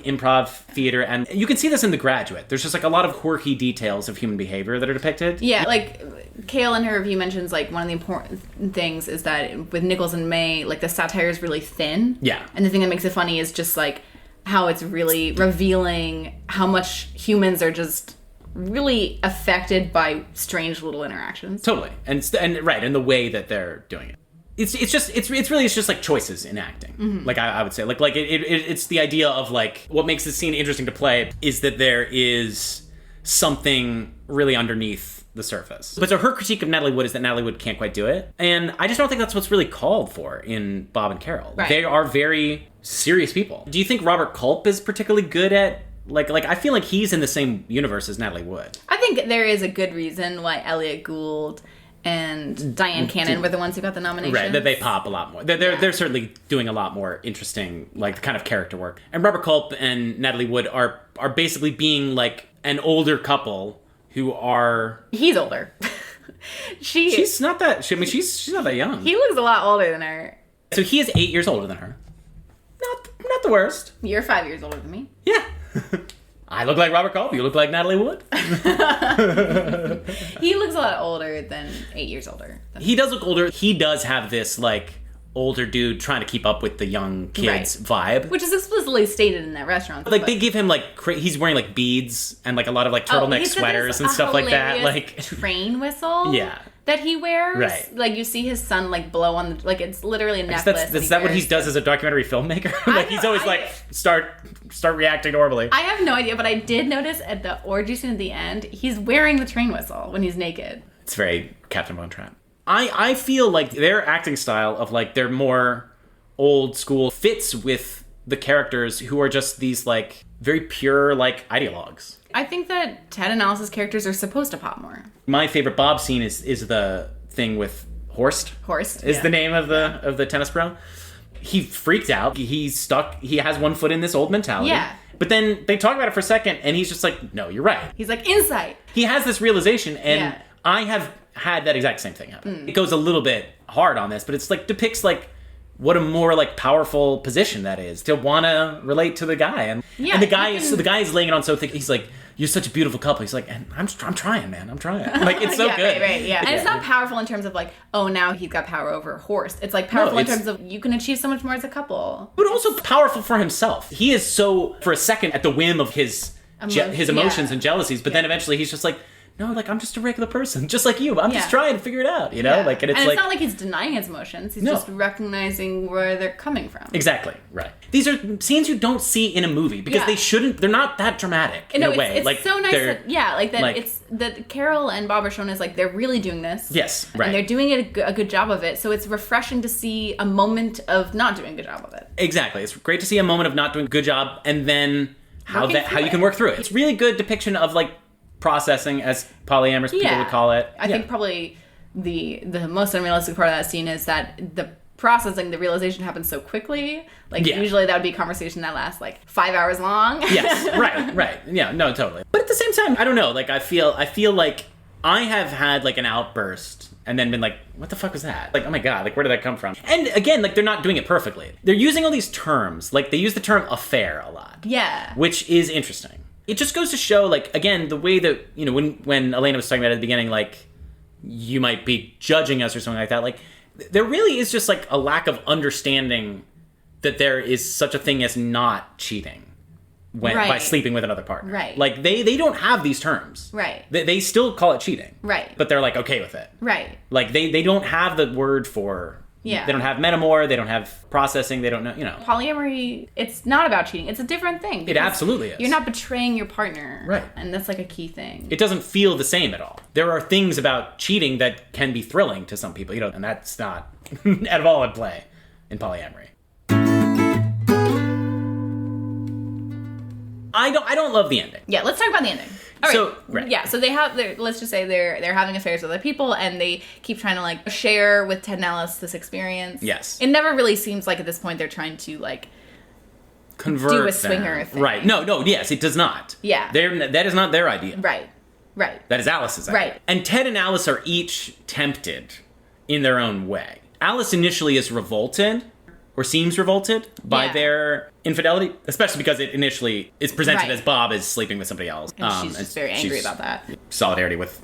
Speaker 3: improv theater, and you can see this in The Graduate. There's just like a lot of quirky details of human behavior that are depicted.
Speaker 2: Yeah, like Kale in her review mentions like one of the important things is that with Nichols and May, like the satire is really thin.
Speaker 3: Yeah.
Speaker 2: And the thing that makes it funny is just like how it's really revealing how much humans are just really affected by strange little interactions.
Speaker 3: Totally. And the way that they're doing it. It's really just like choices in acting. Like I would say, like it's the idea of like what makes this scene interesting to play is that there is something really underneath the surface. But so her critique of Natalie Wood is that Natalie Wood can't quite do it, and I just don't think that's what's really called for in Bob and Carol.
Speaker 2: Right.
Speaker 3: They are very serious people. Do you think Robert Culp is particularly good at like I feel like he's in the same universe as Natalie Wood.
Speaker 2: I think there is a good reason why Elliott Gould and Diane Cannon were the ones who got the nomination.
Speaker 3: Right, that they pop a lot more. They're certainly doing a lot more interesting, like, kind of character work. And Robert Culp and Natalie Wood are basically being, like, an older couple who are...
Speaker 2: He's older.
Speaker 3: She's not that... she's not that young.
Speaker 2: He looks a lot older than her.
Speaker 3: So he is 8 years older than her. Not the worst.
Speaker 2: You're 5 years older than me.
Speaker 3: Yeah. I look like Robert Culp. You look like Natalie Wood.
Speaker 2: He looks a lot older than 8 years older.
Speaker 3: He does look older. He does have this, like, older dude trying to keep up with the young kids vibe.
Speaker 2: Which is explicitly stated in that restaurant.
Speaker 3: Like, they give him, like, he's wearing, like, beads and, like, a lot of, like, turtleneck sweaters and stuff like that. Like,
Speaker 2: train whistle?
Speaker 3: Yeah.
Speaker 2: That he wears.
Speaker 3: Right.
Speaker 2: Like, you see his son, like, blow on the... Like, it's literally a necklace.
Speaker 3: Is that what he does as a documentary filmmaker? Like, he's always, like, start reacting normally.
Speaker 2: I have no idea, but I did notice at the orgy scene at the end, he's wearing the train whistle when he's naked.
Speaker 3: It's very Captain Von Trapp. I feel like their acting style of, like, their more old school fits with the characters who are just these, like, very pure, like, ideologues.
Speaker 2: I think that Ted and Alice's characters are supposed to pop more.
Speaker 3: My favorite Bob scene is the thing with Horst.
Speaker 2: Horst
Speaker 3: is the name of the tennis pro. He freaked out. He's stuck. He has one foot in this old mentality.
Speaker 2: Yeah.
Speaker 3: But then they talk about it for a second, and he's just like, "No, you're right."
Speaker 2: He's like, insight.
Speaker 3: He has this realization, and I have had that exact same thing happen. It goes a little bit hard on this, but it's like depicts like what a more like powerful position that is to want to relate to the guy. And the guy is laying it on so thick. He's like, you're such a beautiful couple. He's like, and I'm trying, man. I'm trying. Like, it's so good.
Speaker 2: Right, yeah. And it's not powerful in terms of like, oh, now he's got power over Horst. It's like powerful in terms of you can achieve so much more as a couple.
Speaker 3: But also powerful for himself. He is so, for a second, at the whim of his emotions and jealousies. But then eventually he's just like, no, like, I'm just a regular person, just like you. I'm just trying to figure it out, you know? Like, and it's
Speaker 2: not like he's denying his emotions. He's just recognizing where they're coming from.
Speaker 3: Exactly, right. These are scenes you don't see in a movie because they're not that dramatic in a way.
Speaker 2: It's
Speaker 3: like,
Speaker 2: so nice that, it's that Carol and Bob are shown as, like, they're really doing this.
Speaker 3: Yes, right.
Speaker 2: And they're doing a good job of it. So it's refreshing to see a moment of not doing a good job of it.
Speaker 3: Exactly. It's great to see a moment of not doing a good job and then how you can work through it. It's really good depiction of, like, processing, as polyamorous people would call it.
Speaker 2: I think probably the most unrealistic part of that scene is that the processing, the realization happens so quickly. Like, usually that would be a conversation that lasts, like, 5 hours long.
Speaker 3: Yes, right. Yeah, no, totally. But at the same time, I don't know, like, I feel like I have had, like, an outburst and then been like, what the fuck was that? Like, oh my god, like, where did that come from? And again, like, they're not doing it perfectly. They're using all these terms. Like, they use the term affair a lot.
Speaker 2: Yeah.
Speaker 3: Which is interesting. It just goes to show, like, again, the way that, you know, when Elena was talking about it at the beginning, like, you might be judging us or something like that, like, there really is just, like, a lack of understanding that there is such a thing as not cheating by sleeping with another partner. Right. Like, they don't have these terms. Right. They still call it cheating. Right. But they're, like, okay with it. Right. Like, they don't have the word for... Yeah. They don't have metamor, they don't have processing, they don't know, you know.
Speaker 2: Polyamory, it's not about cheating. It's a different thing.
Speaker 3: It absolutely is.
Speaker 2: You're not betraying your partner.
Speaker 3: Right.
Speaker 2: And that's like a key thing.
Speaker 3: It doesn't feel the same at all. There are things about cheating that can be thrilling to some people, you know, and that's not at all at play in polyamory. I don't love the ending.
Speaker 2: Yeah, let's talk about the ending. All right. So they have let's just say they're having affairs with other people and they keep trying to like share with Ted and Alice this experience. Yes. It never really seems like at this point they're trying to like
Speaker 3: convert
Speaker 2: do a swinger thing.
Speaker 3: Right. No, yes, it does not. Yeah. That is not their idea. Right. That is Alice's idea. Right. And Ted and Alice are each tempted in their own way. Alice initially is revolted or seems revolted by their infidelity, especially because it initially is presented as Bob is sleeping with somebody else.
Speaker 2: And she's just very angry about that.
Speaker 3: Solidarity with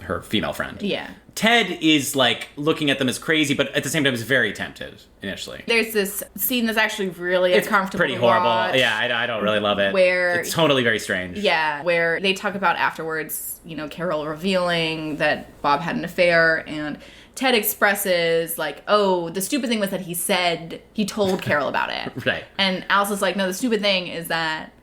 Speaker 3: her female friend. Yeah. Ted is, like, looking at them as crazy, but at the same time is very tempted initially.
Speaker 2: There's this scene that's actually really uncomfortable.
Speaker 3: It's pretty horrible. Yeah, I don't really love it.
Speaker 2: Where...
Speaker 3: It's totally very strange.
Speaker 2: Yeah, where they talk about afterwards, you know, Carol revealing that Bob had an affair, and... Ted expresses, like, oh, the stupid thing was that he told Carol about it. Right. And Alice is like, no, the stupid thing is that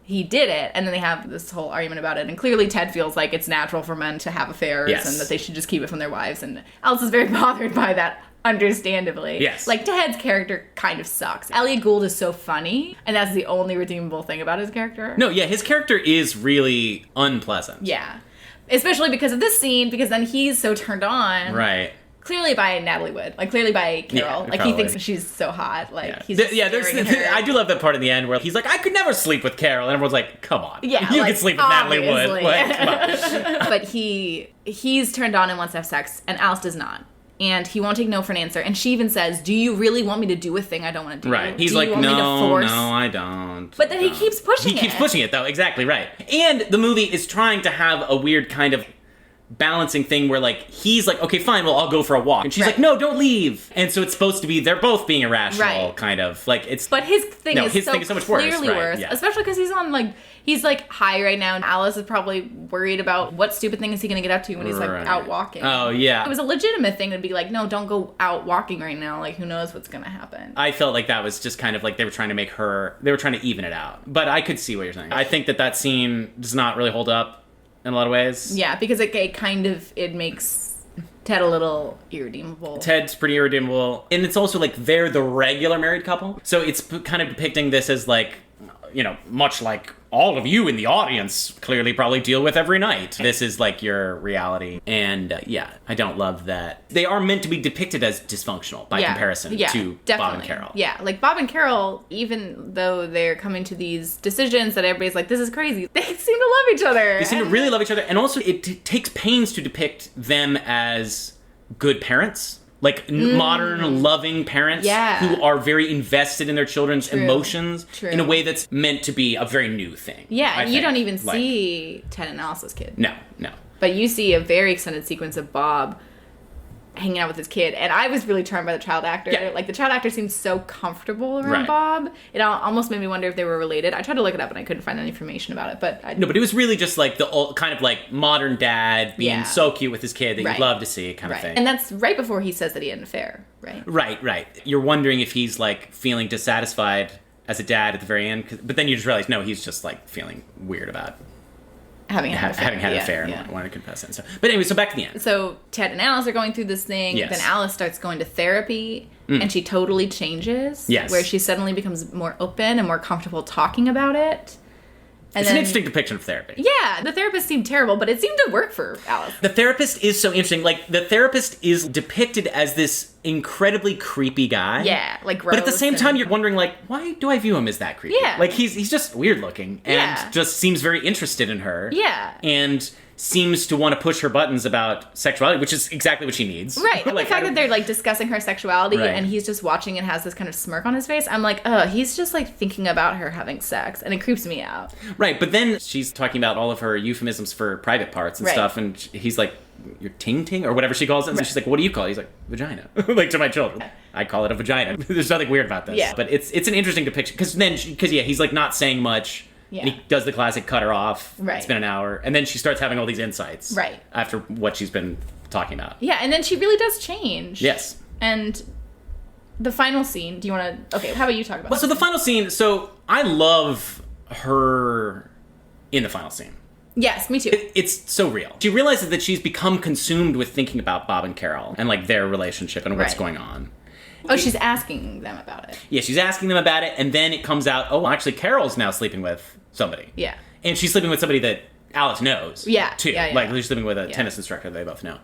Speaker 2: he did it. And then they have this whole argument about it. And clearly Ted feels like it's natural for men to have affairs and that they should just keep it from their wives. And Alice is very bothered by that, understandably. Yes. Like, Ted's character kind of sucks. Elliott Gould is so funny, and that's the only redeemable thing about his character.
Speaker 3: No, yeah, his character is really unpleasant.
Speaker 2: Yeah. Especially because of this scene, because then he's so turned on. Right. Clearly by Natalie Wood. Like, clearly by Carol. Like, probably. He thinks she's so hot. Like, he's
Speaker 3: I do love that part in the end where he's like, I could never sleep with Carol. And everyone's like, come on. Yeah. You
Speaker 2: like,
Speaker 3: can sleep with Natalie Wood. Like, come on.
Speaker 2: But he's turned on and wants to have sex, and Alice does not. And he won't take no for an answer. And she even says, do you really want me to do a thing I don't want to do?
Speaker 3: Right. He's like, no, I don't.
Speaker 2: But then he keeps pushing it.
Speaker 3: He keeps pushing it, though. Exactly, right. And the movie is trying to have a weird kind of balancing thing where, like, he's like, okay, fine, well, I'll go for a walk. And she's like, no, don't leave. And so it's supposed to be, they're both being irrational, kind of. Like, it's...
Speaker 2: But his thing is so much worse. Clearly worse.
Speaker 3: Yeah.
Speaker 2: Especially because he's high right now, and Alice is probably worried about what stupid thing is he going to get up to when he's, like, out walking.
Speaker 3: Oh, yeah.
Speaker 2: It was a legitimate thing to be like, no, don't go out walking right now. Like, who knows what's going to happen.
Speaker 3: I felt like that was just kind of like they were trying to even it out. But I could see what you're saying. I think that scene does not really hold up in a lot of ways.
Speaker 2: Yeah, because it makes Ted a little irredeemable.
Speaker 3: Ted's pretty irredeemable. And it's also like they're the regular married couple. So it's kind of depicting this as like, you know, much like all of you in the audience clearly probably deal with every night. This is like your reality. And I don't love that. They are meant to be depicted as dysfunctional by comparison to Bob and Carol.
Speaker 2: Yeah, like Bob and Carol, even though they're coming to these decisions that everybody's like, this is crazy, they seem to love each other.
Speaker 3: They seem to really love each other. And also it takes pains to depict them as good parents. like modern loving parents who are very invested in their children's emotions in a way that's meant to be a very new thing.
Speaker 2: Yeah, and you don't even see Ted and Alice's kid.
Speaker 3: No.
Speaker 2: But you see a very extended sequence of Bob hanging out with his kid, and I was really charmed by the child actor.
Speaker 3: Yeah.
Speaker 2: Like, the child actor seemed so comfortable around Bob. It almost made me wonder if they were related. I tried to look it up and I couldn't find any information about it, but
Speaker 3: no, but it was really just like the old, kind of like modern dad being so cute with his kid that you'd love to see kind of thing.
Speaker 2: And that's right before he says that he had an affair, right?
Speaker 3: Right. You're wondering if he's like feeling dissatisfied as a dad at the very end, but then you just realize, no, he's just like feeling weird about
Speaker 2: having had
Speaker 3: an affair and wanting to confess it. So, but anyway, so back to the end.
Speaker 2: So Ted and Alice are going through this thing.
Speaker 3: Yes.
Speaker 2: Then Alice starts going to therapy, and she totally changes.
Speaker 3: Yes.
Speaker 2: Where she suddenly becomes more open and more comfortable talking about it. And
Speaker 3: it's an interesting depiction of therapy.
Speaker 2: Yeah, the therapist seemed terrible, but it seemed to work for Alice.
Speaker 3: The therapist is so interesting. Like, the therapist is depicted as this incredibly creepy guy.
Speaker 2: Yeah, like gross.
Speaker 3: But at the same time, you're wondering, like, why do I view him as that creepy?
Speaker 2: Yeah.
Speaker 3: Like, he's just weird looking and just seems very interested in her.
Speaker 2: Yeah.
Speaker 3: And seems to want to push her buttons about sexuality, which is exactly what she needs.
Speaker 2: Right. And
Speaker 3: like,
Speaker 2: the fact that they're, like, discussing her sexuality and he's just watching and has this kind of smirk on his face, I'm like, he's just, like, thinking about her having sex, and it creeps me out.
Speaker 3: Right, but then she's talking about all of her euphemisms for private parts and stuff, and he's like, your ting-ting, or whatever she calls it, and she's like, what do you call it? He's like, vagina. Like, to my children. I call it a vagina. There's nothing weird about this. Yeah. But it's an interesting depiction, because he's, like, not saying much. Yeah. And he does the classic cut her off. Right. It's been an hour. And then she starts having all these insights. Right. After what she's been talking about.
Speaker 2: Yeah, and then she really does change.
Speaker 3: Yes.
Speaker 2: And the final scene, do you want to... Okay, how about you talk about
Speaker 3: so the final scene, so I love her in the final scene.
Speaker 2: Yes, me too.
Speaker 3: It's so real. She realizes that she's become consumed with thinking about Bob and Carol and, like, their relationship and what's going on.
Speaker 2: Oh, she's asking them about it.
Speaker 3: Yeah, she's asking them about it, and then it comes out, oh, actually, Carol's now sleeping with somebody.
Speaker 2: Yeah.
Speaker 3: And she's sleeping with somebody that Alice knows.
Speaker 2: Yeah.
Speaker 3: Too.
Speaker 2: Yeah.
Speaker 3: Like, she's sleeping with a tennis instructor they both know.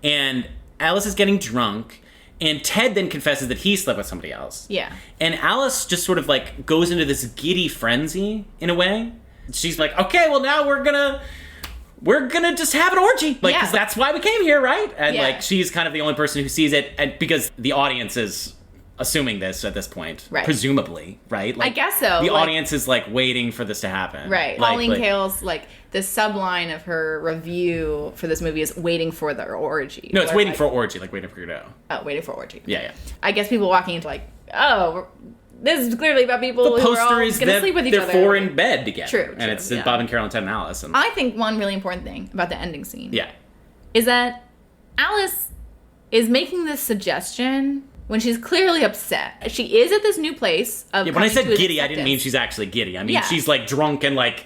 Speaker 3: And Alice is getting drunk, and Ted then confesses that he slept with somebody else.
Speaker 2: Yeah.
Speaker 3: And Alice just sort of, like, goes into this giddy frenzy, in a way. She's like, okay, well, now we're gonna just have an orgy. Like, 'cause that's why we came here, right? And, like, she's kind of the only person who sees it, and because the audience is assuming this at this point, presumably, right? Like,
Speaker 2: I guess so.
Speaker 3: The audience is, like, waiting for this to happen.
Speaker 2: Right. Pauline Kael's, like, the subline of her review for this movie is waiting for the orgy.
Speaker 3: No, it's waiting for orgy, like waiting for Godot.
Speaker 2: Oh, waiting for orgy.
Speaker 3: Yeah.
Speaker 2: I guess people walking into, like, this is clearly about people who are all going to sleep with each other.
Speaker 3: They're four in bed together.
Speaker 2: True.
Speaker 3: And it's Bob and Carol and Ted and Alice. And
Speaker 2: I think one really important thing about the ending scene
Speaker 3: is
Speaker 2: that Alice is making this suggestion when she's clearly upset. She is at this new place of
Speaker 3: when I said giddy, I didn't mean she's actually giddy. I mean she's, like, drunk and, like,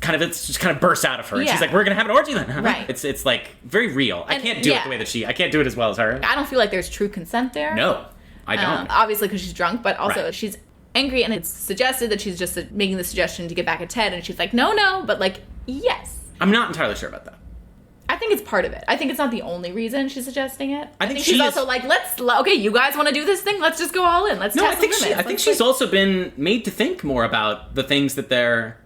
Speaker 3: it's just kind of bursts out of her. And she's like, we're going to have an orgy then. Huh? Right. It's like very real. I can't do it the way that I can't do it as well as her.
Speaker 2: I don't feel like there's true consent there.
Speaker 3: No, I don't.
Speaker 2: Obviously because she's drunk, but also she's angry, and it's suggested that she's just making the suggestion to get back at Ted, and she's like, no, but, like, yes.
Speaker 3: I'm not entirely sure about that.
Speaker 2: I think it's part of it. I think it's not the only reason she's suggesting it.
Speaker 3: I think
Speaker 2: she's also like, okay, you guys want to do this thing? Let's just go all in. Let's test the limits.
Speaker 3: I think she's also been made to think more about the things that they're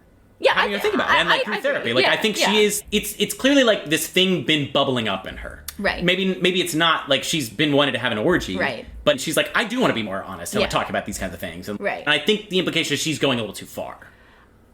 Speaker 3: having to think about, and, like, through therapy. Like, I think she is. It's clearly, like, this thing been bubbling up in her. Right. Maybe it's not like she's been wanting to have an orgy. Right. But she's like, I do want to be more honest and talk about these kinds of things. And, and I think the implication is she's going a little too far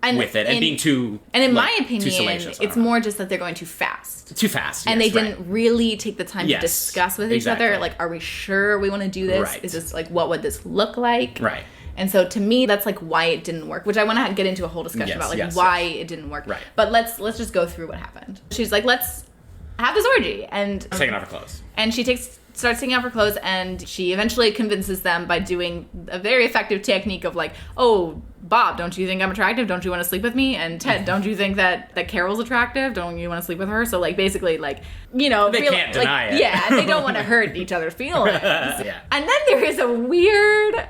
Speaker 3: with it and being too.
Speaker 2: And in my opinion, it's more just that they're going too fast.
Speaker 3: Too fast.
Speaker 2: And they didn't really take the time to discuss with each other. Like, are we sure we want to do this? Right. Is this, like, what would this look like? Right. And so to me, that's, like, why it didn't work, which I want to get into a whole discussion about, like, why it didn't work. Right. But let's just go through what happened. She's like, let's have this orgy. And
Speaker 3: taking off her clothes.
Speaker 2: And she starts taking off her clothes, and she eventually convinces them by doing a very effective technique of, like, oh, Bob, don't you think I'm attractive? Don't you want to sleep with me? And Ted, don't you think that Carol's attractive? Don't you want to sleep with her? So, like, basically, like, you know,
Speaker 3: they can't deny it.
Speaker 2: Yeah, they don't want to hurt each other's feelings. And then there is a weird.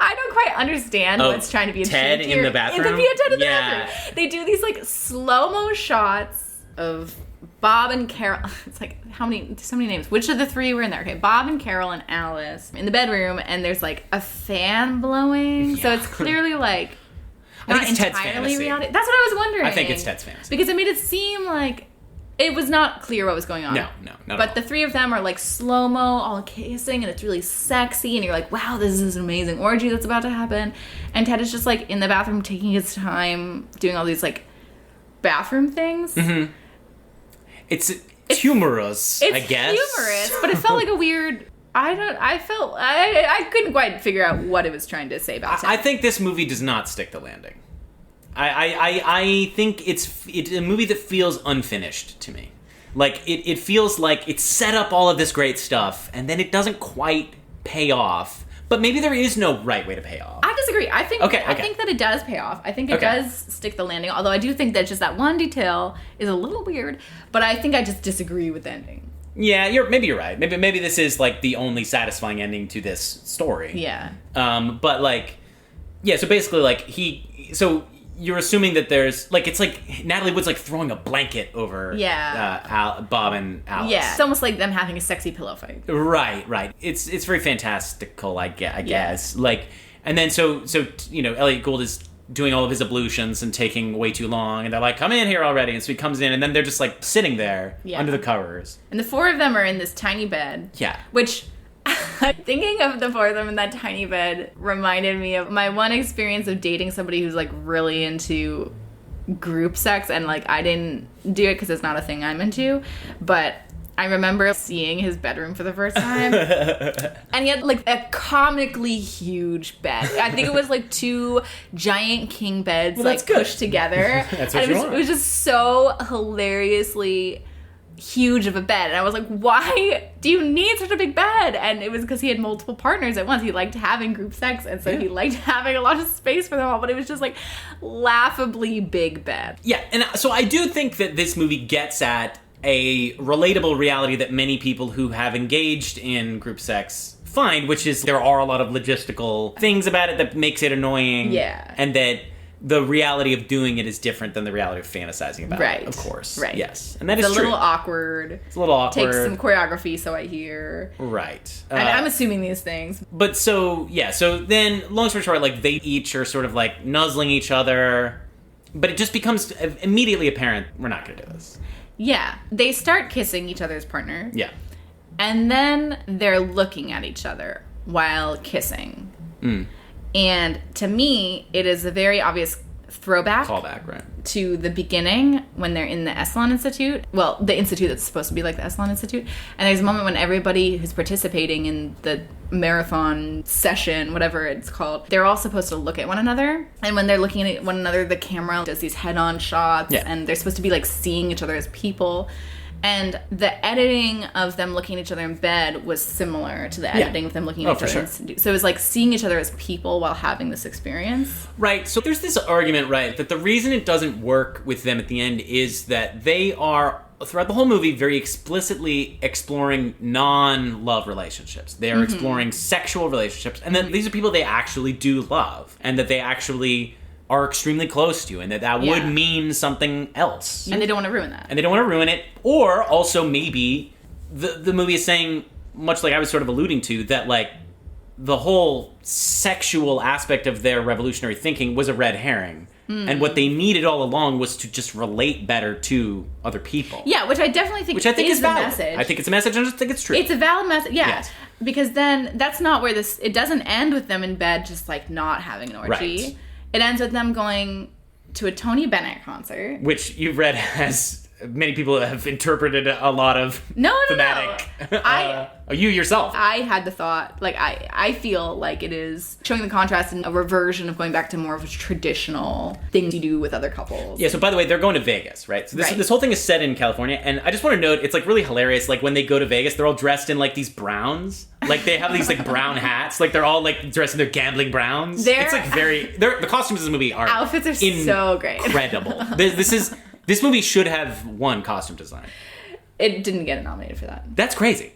Speaker 2: I don't quite understand what's trying to be
Speaker 3: Ted
Speaker 2: achieved here.
Speaker 3: in the bathroom.
Speaker 2: Ted in the bathroom. They do these, like, slow-mo shots of Bob and Carol. It's like, so many names. Which of the three were in there? Okay, Bob and Carol and Alice in the bedroom, and there's, like, a fan blowing. So it's clearly, like,
Speaker 3: not entirely
Speaker 2: reality. That's what I was wondering.
Speaker 3: I think it's Ted's fantasy.
Speaker 2: Because it made it seem like It was not clear what was going on.
Speaker 3: No, not
Speaker 2: But
Speaker 3: at
Speaker 2: the
Speaker 3: all.
Speaker 2: three of them are like slow-mo, all kissing, and it's really sexy, and you're like, wow, this is an amazing orgy that's about to happen. And Ted is just like in the bathroom taking his time, doing all these like bathroom things.
Speaker 3: Mm-hmm. It's humorous, I guess.
Speaker 2: It's humorous, but it felt like a weird... I couldn't quite figure out what it was trying to say about Ted.
Speaker 3: I think this movie does not stick the landing. I think it's a movie that feels unfinished to me. Like, it feels like it set up all of this great stuff, and then it doesn't quite pay off. But maybe there is no right way to pay off.
Speaker 2: I disagree. I think
Speaker 3: Okay.
Speaker 2: that it does pay off. I think it does stick the landing, although I do think that just that one detail is a little weird, but I think I just disagree with the ending.
Speaker 3: Yeah, maybe you're right. Maybe this is, like, the only satisfying ending to this story.
Speaker 2: Yeah.
Speaker 3: But, like, yeah, so basically, like, so you're assuming that there's, like, it's like Natalie Wood's, like, throwing a blanket over Bob and Alice.
Speaker 2: Yeah. It's almost like them having a sexy pillow fight.
Speaker 3: Right. It's very fantastical, I guess. Like, and then so Elliott Gould is doing all of his ablutions and taking way too long, and they're like, come in here already. And so he comes in, and then they're just, like, sitting there under the covers.
Speaker 2: And the four of them are in this tiny bed.
Speaker 3: Yeah.
Speaker 2: Which... Thinking of the four of them in that tiny bed reminded me of my one experience of dating somebody who's, like, really into group sex, and, like, I didn't do it because it's not a thing I'm into, but I remember seeing his bedroom for the first time, and he had, like, a comically huge bed. I think it was, like, 2 giant king beds, like, pushed together.
Speaker 3: That's what
Speaker 2: it was just so hilariously huge of a bed, and I was like, why do you need such a big bed? And it was because he had multiple partners at once. He liked having group sex, and so he liked having a lot of space for them all, but it was just like laughably big bed.
Speaker 3: Yeah, and so I do think that this movie gets at a relatable reality that many people who have engaged in group sex find, which is there are a lot of logistical things about it that makes it annoying.
Speaker 2: Yeah.
Speaker 3: And that the reality of doing it is different than the reality of fantasizing about it, of course.
Speaker 2: Right.
Speaker 3: Yes. And that
Speaker 2: it's
Speaker 3: is true.
Speaker 2: It's a little awkward.
Speaker 3: It's a little awkward.
Speaker 2: Takes some choreography, so I hear.
Speaker 3: Right.
Speaker 2: I'm assuming these things.
Speaker 3: But so then, long story short, like, they each are sort of, like, nuzzling each other, but it just becomes immediately apparent, we're not going to do this.
Speaker 2: Yeah. They start kissing each other's partner.
Speaker 3: Yeah.
Speaker 2: And then they're looking at each other while kissing. And to me, it is a very obvious throwback.
Speaker 3: Callback, right.
Speaker 2: To the beginning when they're in the Esalen Institute. Well, the institute that's supposed to be like the Esalen Institute. And there's a moment when everybody who's participating in the marathon session, whatever it's called, they're all supposed to look at one another. And when they're looking at one another, the camera does these head-on shots.
Speaker 3: Yeah.
Speaker 2: And they're supposed to be like seeing each other as people. And the editing of them looking at each other in bed was similar to the editing of them looking at each other.
Speaker 3: Sure.
Speaker 2: So it was like seeing each other as people while having this experience.
Speaker 3: Right. So there's this argument, right, that the reason it doesn't work with them at the end is that they are, throughout the whole movie, very explicitly exploring non-love relationships. They are exploring sexual relationships. And that these are people they actually do love. And that they actually are extremely close to, and that would mean something else.
Speaker 2: And they don't want to ruin that.
Speaker 3: And they don't want to ruin it. Or also maybe the movie is saying, much like I was sort of alluding to, that, like, the whole sexual aspect of their revolutionary thinking was a red herring. And what they needed all along was to just relate better to other people.
Speaker 2: Yeah, which I definitely think
Speaker 3: is
Speaker 2: the
Speaker 3: valid.
Speaker 2: message.
Speaker 3: I think it's a message, and I just think it's true.
Speaker 2: It's a valid message, yeah.
Speaker 3: Yes.
Speaker 2: Because then that's not where this... It doesn't end with them in bed just, like, not having an orgy.
Speaker 3: Right.
Speaker 2: It ends with them going to a Tony Bennett concert.
Speaker 3: Which you've read as many people have interpreted a lot of thematic. You yourself.
Speaker 2: I had the thought, like, I feel like it is showing the contrast and a reversion of going back to more of a traditional thing you do with other couples.
Speaker 3: Yeah, so by the way, they're going to Vegas, right? So this whole thing is set in California, and I just want to note, it's, like, really hilarious, like, when they go to Vegas, they're all dressed in, like, these browns. Like, they have these, like, brown hats. Like, they're all, like, dressed in their gambling browns. It's, like, the costumes in this movie are
Speaker 2: outfits are so great.
Speaker 3: Incredible. This movie should have won costume design.
Speaker 2: It didn't get nominated for that.
Speaker 3: That's crazy.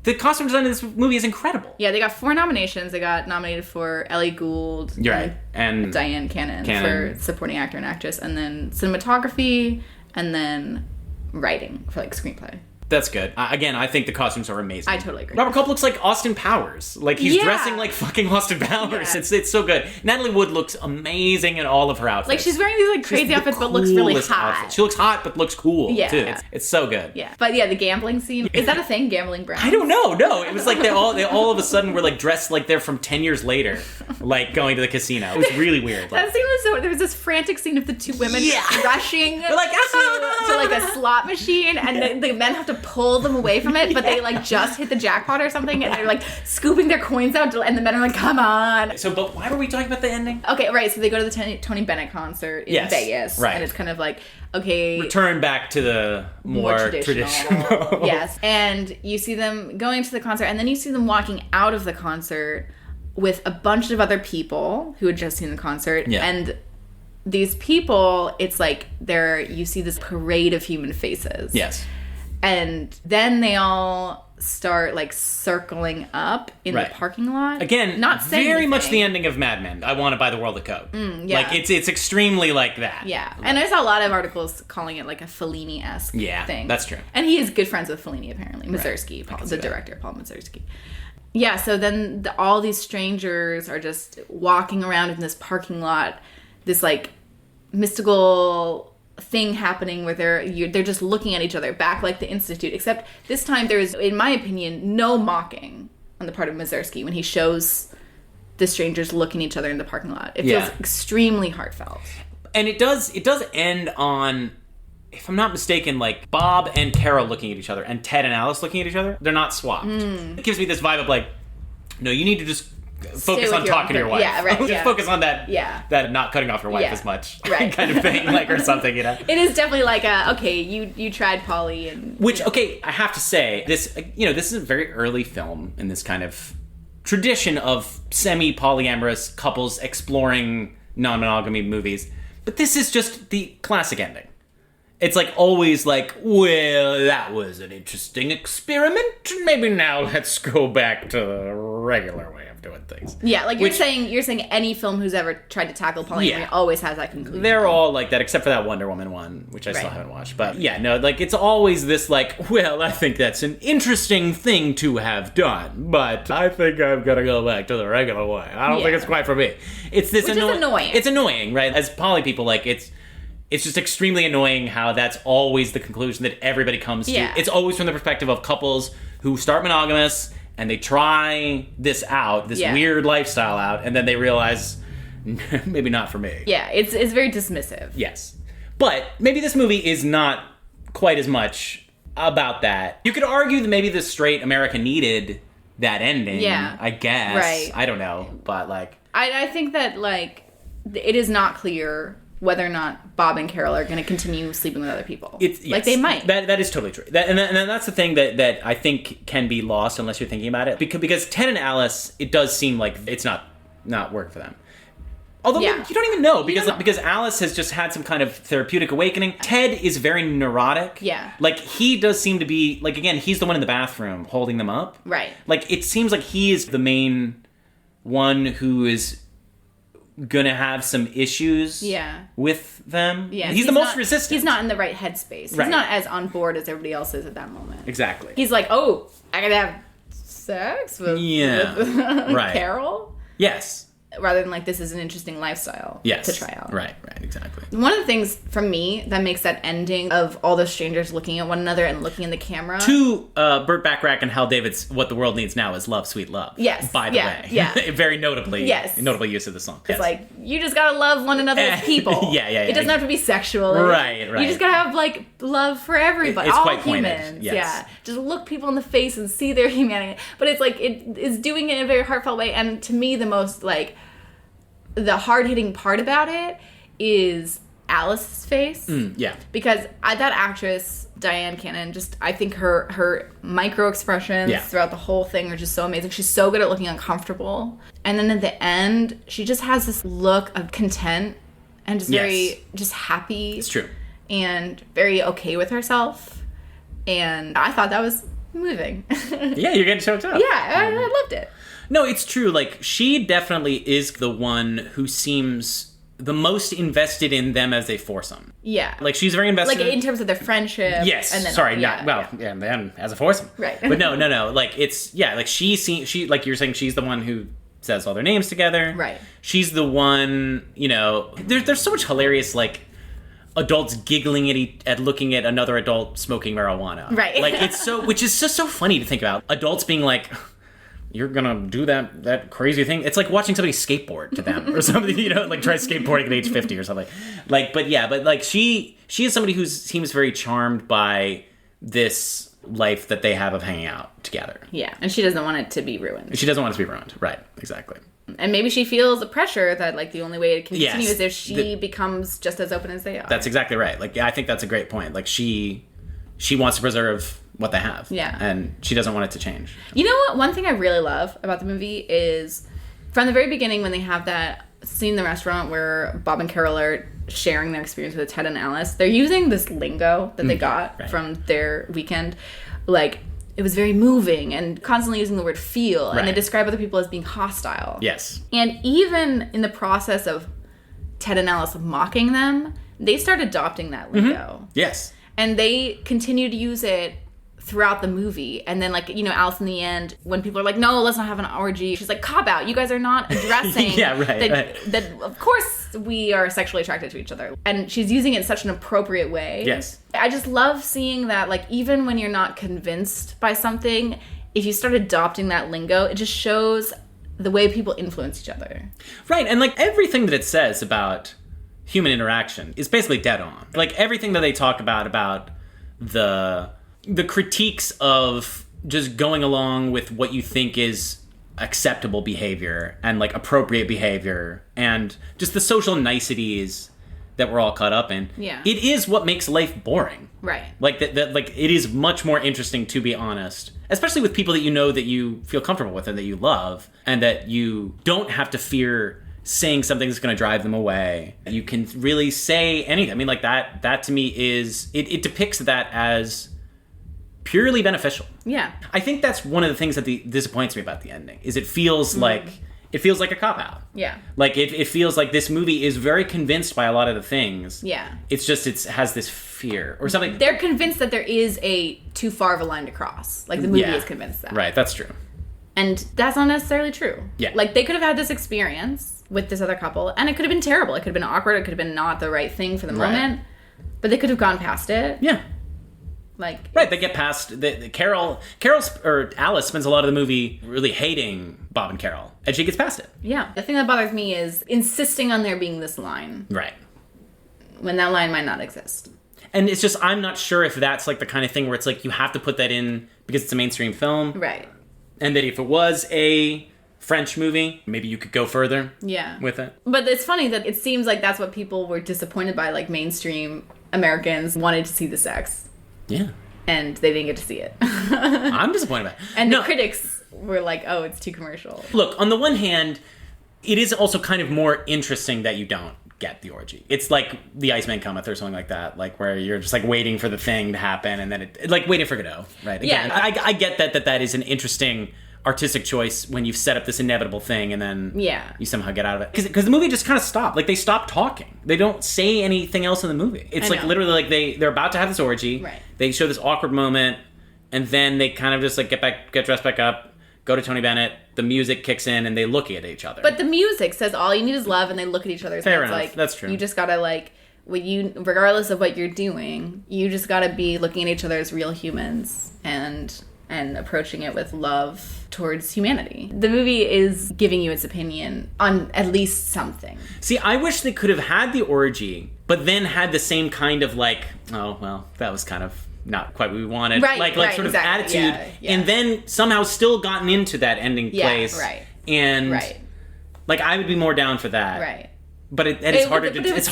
Speaker 3: The costume design in this movie is incredible.
Speaker 2: Yeah, they got 4 nominations. They got nominated for Elliott Gould.
Speaker 3: You're right. And
Speaker 2: Diane Cannon for supporting actor and actress. And then cinematography. And then writing for, like, screenplay.
Speaker 3: That's good. Again, I think the costumes are amazing.
Speaker 2: I totally agree.
Speaker 3: Robert Culp looks like Austin Powers. Like, he's
Speaker 2: Yeah.
Speaker 3: dressing like fucking Austin Powers.
Speaker 2: Yeah.
Speaker 3: It's so good. Natalie Wood looks amazing in all of her outfits.
Speaker 2: Like, she's wearing these like crazy outfits, but looks really
Speaker 3: Coolest
Speaker 2: hot.
Speaker 3: outfit. She looks hot, but looks cool,
Speaker 2: Yeah.
Speaker 3: too. It's so good.
Speaker 2: Yeah. But yeah, the gambling scene, is that a thing? Gambling Brown?
Speaker 3: I don't know. No, it was like they all of a sudden were like dressed like they're from 10 years later, like going to the casino. It was really weird.
Speaker 2: That scene was so. There was this frantic scene of the two women rushing
Speaker 3: They're like,
Speaker 2: to like a slot machine, and the men have to pull them away from it, but they like just hit the jackpot or something, and they're like scooping their coins out, and the men are like, "Come on!"
Speaker 3: So, but why were we talking about the ending?
Speaker 2: Okay, right. So they go to the Tony Bennett concert in Vegas,
Speaker 3: right.
Speaker 2: and it's kind of like, okay,
Speaker 3: Return back to the more traditional.
Speaker 2: Yes, and you see them going to the concert, and then you see them walking out of the concert with a bunch of other people who had just seen the concert, and these people, it's like you see this parade of human faces.
Speaker 3: Yes.
Speaker 2: And then they all start like circling up in the parking lot.
Speaker 3: Again,
Speaker 2: not saying
Speaker 3: very
Speaker 2: anything.
Speaker 3: much the ending of Mad Men. I want to buy the world a code.
Speaker 2: Yeah.
Speaker 3: Like, it's extremely like that.
Speaker 2: Yeah. And I saw a lot of articles calling it like a Fellini-esque thing.
Speaker 3: That's true.
Speaker 2: And he is good friends with Fellini, apparently. Mazursky, the director, Paul Mazursky. Yeah, so then all these strangers are just walking around in this parking lot, this like mystical thing happening where they're just looking at each other back like the Institute, except this time there's, in my opinion, no mocking on the part of Mazursky when he shows the strangers looking at each other in the parking lot. It feels extremely heartfelt.
Speaker 3: And it does end on, if I'm not mistaken, like Bob and Carol looking at each other and Ted and Alice looking at each other. They're not swapped. It gives me this vibe of like, no, you need to just focus on talking to your wife.
Speaker 2: Yeah, right.
Speaker 3: Just focus on that.
Speaker 2: Yeah.
Speaker 3: That not cutting off your wife as much,
Speaker 2: right.
Speaker 3: kind of thing, like, or something, you know.
Speaker 2: It is definitely like okay, you tried Polly, and
Speaker 3: which okay, I have to say this. This is a very early film in this kind of tradition of semi-polyamorous couples exploring non-monogamy movies, but this is just the classic ending. It's like always like, well, that was an interesting experiment. Maybe now let's go back to the regular way of doing things.
Speaker 2: Yeah, like you're saying any film who's ever tried to tackle polyamory always has that conclusion.
Speaker 3: They're all like that, except for that Wonder Woman one, which I still haven't watched. But yeah, no, like it's always this like, well, I think that's an interesting thing to have done, but I think I'm gonna go back to the regular way. I don't think it's quite for me. It's this
Speaker 2: which is annoying.
Speaker 3: It's annoying, right? As poly people, like it's just extremely annoying how that's always the conclusion that everybody comes to. It's always from the perspective of couples who start monogamous and they try this out, this weird lifestyle out, and then they realize, maybe not for me.
Speaker 2: Yeah, it's very dismissive.
Speaker 3: Yes. But maybe this movie is not quite as much about that. You could argue that maybe the straight America needed that ending, I guess. Right. I don't know, but like...
Speaker 2: I think that, like, it is not clear whether or not Bob and Carol are going to continue sleeping with other people. Like, they might.
Speaker 3: That is totally true. And that's the thing that I think can be lost unless you're thinking about it. Because Ted and Alice, it does seem like it's not working for them. Although you don't even know because Alice has just had some kind of therapeutic awakening. Ted is very neurotic.
Speaker 2: Yeah.
Speaker 3: Like, he does seem to be, like, again, he's the one in the bathroom holding them up.
Speaker 2: Right.
Speaker 3: Like, it seems like he is the main one who is gonna have some issues with them.
Speaker 2: Yeah.
Speaker 3: He's the most resistant.
Speaker 2: He's not in the right headspace. He's not as on board as everybody else is at that moment.
Speaker 3: Exactly.
Speaker 2: He's like, oh, I gotta have sex with Carol?
Speaker 3: Yes.
Speaker 2: Rather than like, this is an interesting lifestyle to try out.
Speaker 3: Right, exactly.
Speaker 2: One of the things from me that makes that ending of all the strangers looking at one another and looking in the camera.
Speaker 3: To Burt Bacharach and Hal David's What the World Needs Now is Love, Sweet Love.
Speaker 2: Yes.
Speaker 3: By the way.
Speaker 2: Yeah.
Speaker 3: Very notably. Notable use of the song.
Speaker 2: It's like, you just gotta love one another as people. It doesn't have to be sexual.
Speaker 3: Right.
Speaker 2: You just gotta have like love for everybody.
Speaker 3: It's
Speaker 2: all
Speaker 3: quite
Speaker 2: humans.
Speaker 3: pointed. Yes.
Speaker 2: Just look people in the face and see their humanity. But it's like, it is doing it in a very heartfelt way. And to me, the most like, the hard-hitting part about it is Alice's face. Because that actress, Diane Cannon, just, I think her micro-expressions throughout the whole thing are just so amazing. She's so good at looking uncomfortable. And then at the end, she just has this look of content and just very just happy.
Speaker 3: It's true.
Speaker 2: And very okay with herself. And I thought that was moving.
Speaker 3: Yeah, you're getting choked up.
Speaker 2: Yeah, I loved it.
Speaker 3: No, it's true. Like, she definitely is the one who seems the most invested in them as a foursome.
Speaker 2: Yeah.
Speaker 3: Like, she's very invested
Speaker 2: in terms of their friendship.
Speaker 3: Yes.
Speaker 2: And then,
Speaker 3: then as a foursome.
Speaker 2: Right.
Speaker 3: But no. Like, it's, like, she, like you're saying, she's the one who says all their names together.
Speaker 2: Right.
Speaker 3: She's the one, there's so much hilarious, like, adults giggling at looking at another adult smoking marijuana.
Speaker 2: Right.
Speaker 3: Like, it's which is just so funny to think about. Adults being like, you're gonna do that crazy thing. It's like watching somebody skateboard to them or something, like try skateboarding at age 50 or something. Like, but like she is somebody who seems very charmed by this life that they have of hanging out together.
Speaker 2: Yeah, and she doesn't want it to be ruined.
Speaker 3: She doesn't want it to be ruined. Right, exactly.
Speaker 2: And maybe she feels the pressure that, like, the only way it can continue
Speaker 3: Yes.
Speaker 2: is if she becomes just as open as they are.
Speaker 3: That's exactly right. Like, I think that's a great point. Like, she wants to preserve what they have.
Speaker 2: Yeah.
Speaker 3: And she doesn't want it to change.
Speaker 2: You know what? One thing I really love about the movie is from the very beginning when they have that scene in the restaurant where Bob and Carol are sharing their experience with Ted and Alice, they're using this lingo that they got from their weekend. Like, it was very moving and constantly using the word feel. And they describe other people as being hostile.
Speaker 3: Yes.
Speaker 2: And even in the process of Ted and Alice mocking them, they start adopting that lingo.
Speaker 3: Yes.
Speaker 2: And they continue to use it throughout the movie. And then, like, Alice in the end, when people are like, no, let's not have an orgy, she's like, cop out. You guys are not addressing that of course we are sexually attracted to each other. And she's using it in such an appropriate way.
Speaker 3: Yes.
Speaker 2: I just love seeing that, like, even when you're not convinced by something, if you start adopting that lingo, it just shows the way people influence each other.
Speaker 3: Right. And, like, everything that it says about human interaction is basically dead on. Like, everything that they talk about the critiques of just going along with what you think is acceptable behavior and, like, appropriate behavior and just the social niceties that we're all caught up in.
Speaker 2: Yeah.
Speaker 3: It is what makes life boring.
Speaker 2: Right.
Speaker 3: Like, like, it is much more interesting, to be honest, especially with people that you know that you feel comfortable with and that you love and that you don't have to fear saying something that's going to drive them away. You can really say anything. I mean, like, that to me is, it depicts that as purely beneficial.
Speaker 2: Yeah.
Speaker 3: I think that's one of the things that disappoints me about the ending, is it feels like a cop-out.
Speaker 2: Yeah.
Speaker 3: Like, it feels like this movie is very convinced by a lot of the things.
Speaker 2: Yeah.
Speaker 3: It's just, it has this fear or something.
Speaker 2: They're convinced that there is a too far of a line to cross. Like, the movie is convinced that.
Speaker 3: Right, that's true.
Speaker 2: And that's not necessarily true.
Speaker 3: Yeah.
Speaker 2: Like, they could have had this experience with this other couple, and it could have been terrible. It could have been awkward. It could have been not the right thing for the moment. But they could have gone past it.
Speaker 3: Yeah.
Speaker 2: Like,
Speaker 3: right, they get past Carol or Alice spends a lot of the movie really hating Bob and Carol, and she gets past it.
Speaker 2: Yeah. The thing that bothers me is insisting on there being this line.
Speaker 3: Right.
Speaker 2: When that line might not exist.
Speaker 3: And it's just, I'm not sure if that's, like, the kind of thing where it's like you have to put that in because it's a mainstream film.
Speaker 2: Right.
Speaker 3: And that if it was a French movie, maybe you could go further with it.
Speaker 2: But it's funny that it seems like that's what people were disappointed by, like, mainstream Americans wanted to see the sex.
Speaker 3: Yeah.
Speaker 2: And they didn't get to see it.
Speaker 3: I'm disappointed by it.
Speaker 2: And the critics were like, oh, it's too commercial.
Speaker 3: Look, on the one hand, it is also kind of more interesting that you don't get the orgy. It's like The Iceman Cometh or something like that, like where you're just, like, waiting for the thing to happen and then it like waiting for Godot, right? Again,
Speaker 2: yeah.
Speaker 3: I get that is an interesting artistic choice when you've set up this inevitable thing and then you somehow get out of it. Because the movie just kind of stopped. Like, they stopped talking. They don't say anything else in the movie. It's like literally like they're about to have this orgy.
Speaker 2: Right.
Speaker 3: They show this awkward moment and then they kind of just, like, get dressed back up, go to Tony Bennett, the music kicks in and they look at each other.
Speaker 2: But the music says all you need is love and they look at each other's
Speaker 3: Fair
Speaker 2: heads.
Speaker 3: enough.
Speaker 2: Like,
Speaker 3: that's true.
Speaker 2: You just gotta, like, regardless of what you're doing, you just gotta be looking at each other as real humans and approaching it with love towards humanity. The movie is giving you its opinion on at least something.
Speaker 3: See, I wish they could have had the orgy, but then had the same kind of, like, oh, well, that was kind of not quite what we wanted.
Speaker 2: Right,
Speaker 3: like
Speaker 2: exactly.
Speaker 3: sort of attitude.
Speaker 2: Yeah.
Speaker 3: And then somehow still gotten into that ending place.
Speaker 2: Right.
Speaker 3: And, like, I would be more down for that.
Speaker 2: Right.
Speaker 3: But it's hard to depict.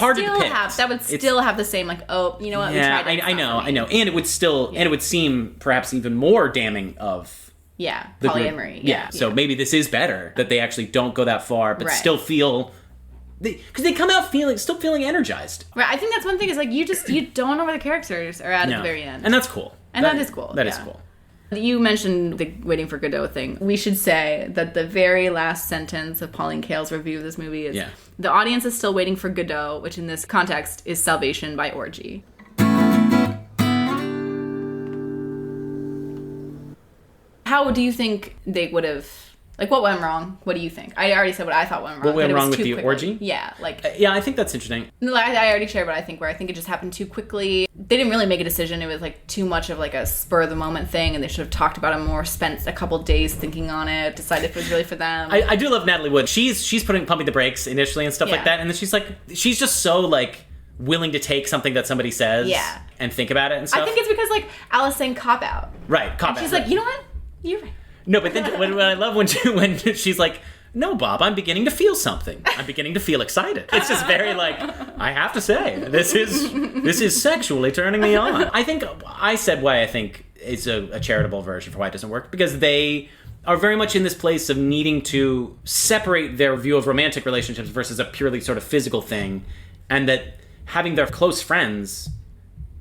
Speaker 2: That would still have the same, like, oh, you know what?
Speaker 3: Yeah, I know. And it would still, and it would seem perhaps even more damning of
Speaker 2: polyamory.
Speaker 3: Yeah. So maybe this is better that they actually don't go that far, but still feel, because they come out still feeling energized.
Speaker 2: Right. I think that's one thing is, like, you don't know where the characters are at the very end.
Speaker 3: And that's cool.
Speaker 2: And that is cool.
Speaker 3: That is cool.
Speaker 2: You mentioned the waiting for Godot thing. We should say that the very last sentence of Pauline Kael's review of this movie is, the audience is still waiting for Godot, which in this context is salvation by orgy. How do you think they would have... Like, what went wrong? What do you think? I already said what I thought went wrong.
Speaker 3: What went wrong with the orgy?
Speaker 2: Yeah, like...
Speaker 3: yeah, I think that's interesting.
Speaker 2: No, I already shared what I think, where I think it just happened too quickly. They didn't really make a decision. It was, like, too much of, like, a spur-of-the-moment thing, and they should have talked about it more, spent a couple days thinking on it, decided if it was really for them.
Speaker 3: I do love Natalie Wood. She's pumping the brakes initially and stuff like that, and then she's just so, like, willing to take something that somebody says and think about it and stuff.
Speaker 2: I think it's because, like, Alice saying cop-out.
Speaker 3: Right, cop-out.
Speaker 2: She's like, you know what? You're right.
Speaker 3: No, but then what I love when she's like, no, Bob, I'm beginning to feel something. I'm beginning to feel excited. It's just very like, I have to say, this is sexually turning me on. I think I said why I think it's a charitable version for why it doesn't work, because they are very much in this place of needing to separate their view of romantic relationships versus a purely sort of physical thing, and that having their close friends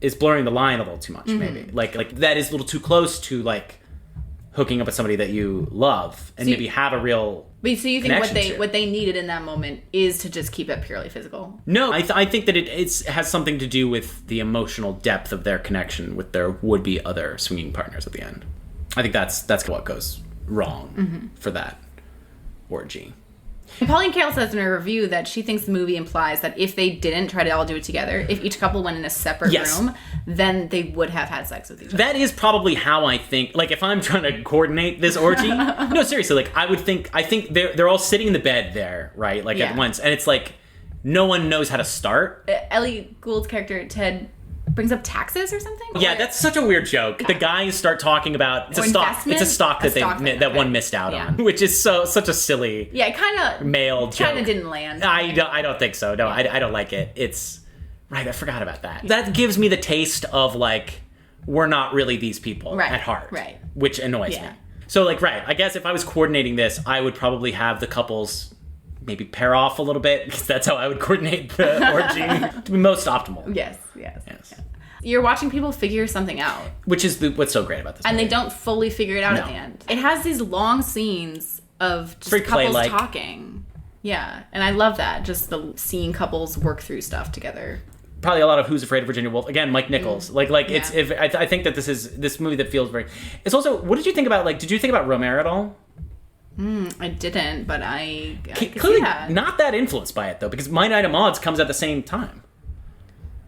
Speaker 3: is blurring the line a little too much, maybe. Like that is a little too close to, like, hooking up with somebody that you love and maybe have a real
Speaker 2: But so you think
Speaker 3: connection
Speaker 2: what they needed in that moment is to just keep it purely physical?
Speaker 3: No, I think that it has something to do with the emotional depth of their connection with their would-be other swinging partners at the end. I think that's what goes wrong for that orgy.
Speaker 2: Pauline Kael says in her review that she thinks the movie implies that if they didn't try to all do it together, if each couple went in a separate room, then they would have had sex with each other.
Speaker 3: That is probably how I think. Like, if I'm trying to coordinate this orgy, no, seriously, like, I think they're all sitting in the bed there, right? Like, at once, and it's like no one knows how to start.
Speaker 2: Elliott Gould's character Ted brings up taxes or something?
Speaker 3: Yeah, that's such a weird joke. The guys start talking about it's a stock that one missed out on, which is such a silly
Speaker 2: kind of
Speaker 3: male joke.
Speaker 2: Kind of didn't land.
Speaker 3: I don't think so. No, I don't like it. It's right. I forgot about that. That gives me the taste of, like, we're not really these people at heart,
Speaker 2: right?
Speaker 3: Which annoys me. So, like, right. I guess if I was coordinating this, I would probably have the couples maybe pair off a little bit, because that's how I would coordinate the orgy to be most optimal.
Speaker 2: Yes. You're watching people figure something out.
Speaker 3: Which is what's so great about this
Speaker 2: movie.
Speaker 3: And
Speaker 2: they don't fully figure it out at the end. It has these long scenes of just couples talking. Yeah, and I love that. Just seeing couples work through stuff together.
Speaker 3: Probably a lot of Who's Afraid of Virginia Woolf. Again, Mike Nichols. I think that this is this movie that feels very... It's also... What did you think about, like... Did you think about Romare at all?
Speaker 2: I didn't, but I
Speaker 3: clearly not that influenced by it, though, because My Night at Maud's comes at the same time.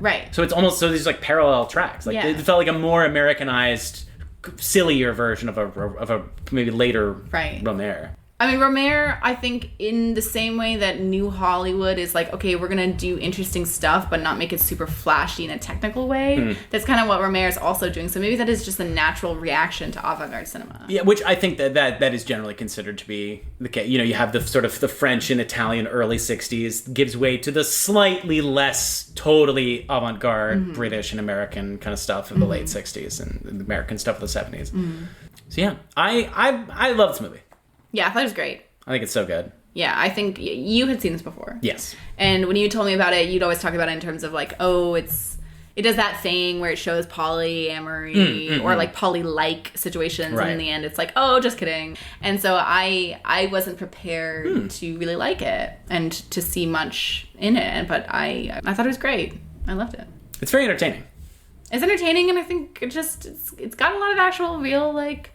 Speaker 2: Right.
Speaker 3: So it's almost these, like, parallel tracks. Like, it felt like a more Americanized, sillier version of a maybe later Romare.
Speaker 2: I mean, Romare, I think, in the same way that New Hollywood is like, okay, we're going to do interesting stuff, but not make it super flashy in a technical way. That's kind of what Romare is also doing. So maybe that is just a natural reaction to avant-garde cinema. Yeah,
Speaker 3: which I think that is generally considered to be the case. You know, you have the sort of the French and Italian early 60s gives way to the slightly less totally avant-garde British and American kind of stuff of the late 60s and the American stuff of the 70s. So yeah, I love this movie.
Speaker 2: Yeah, I thought it was great.
Speaker 3: I think it's so good.
Speaker 2: Yeah, I think you had seen this before.
Speaker 3: Yes.
Speaker 2: And when you told me about it, you'd always talk about it in terms of like, oh, it does that thing where it shows polyamory or like poly-like situations, and in the end it's like, oh, just kidding. And so I wasn't prepared to really like it and to see much in it, but I thought it was great. I loved it.
Speaker 3: It's very entertaining.
Speaker 2: It's entertaining, and I think it's got a lot of actual real like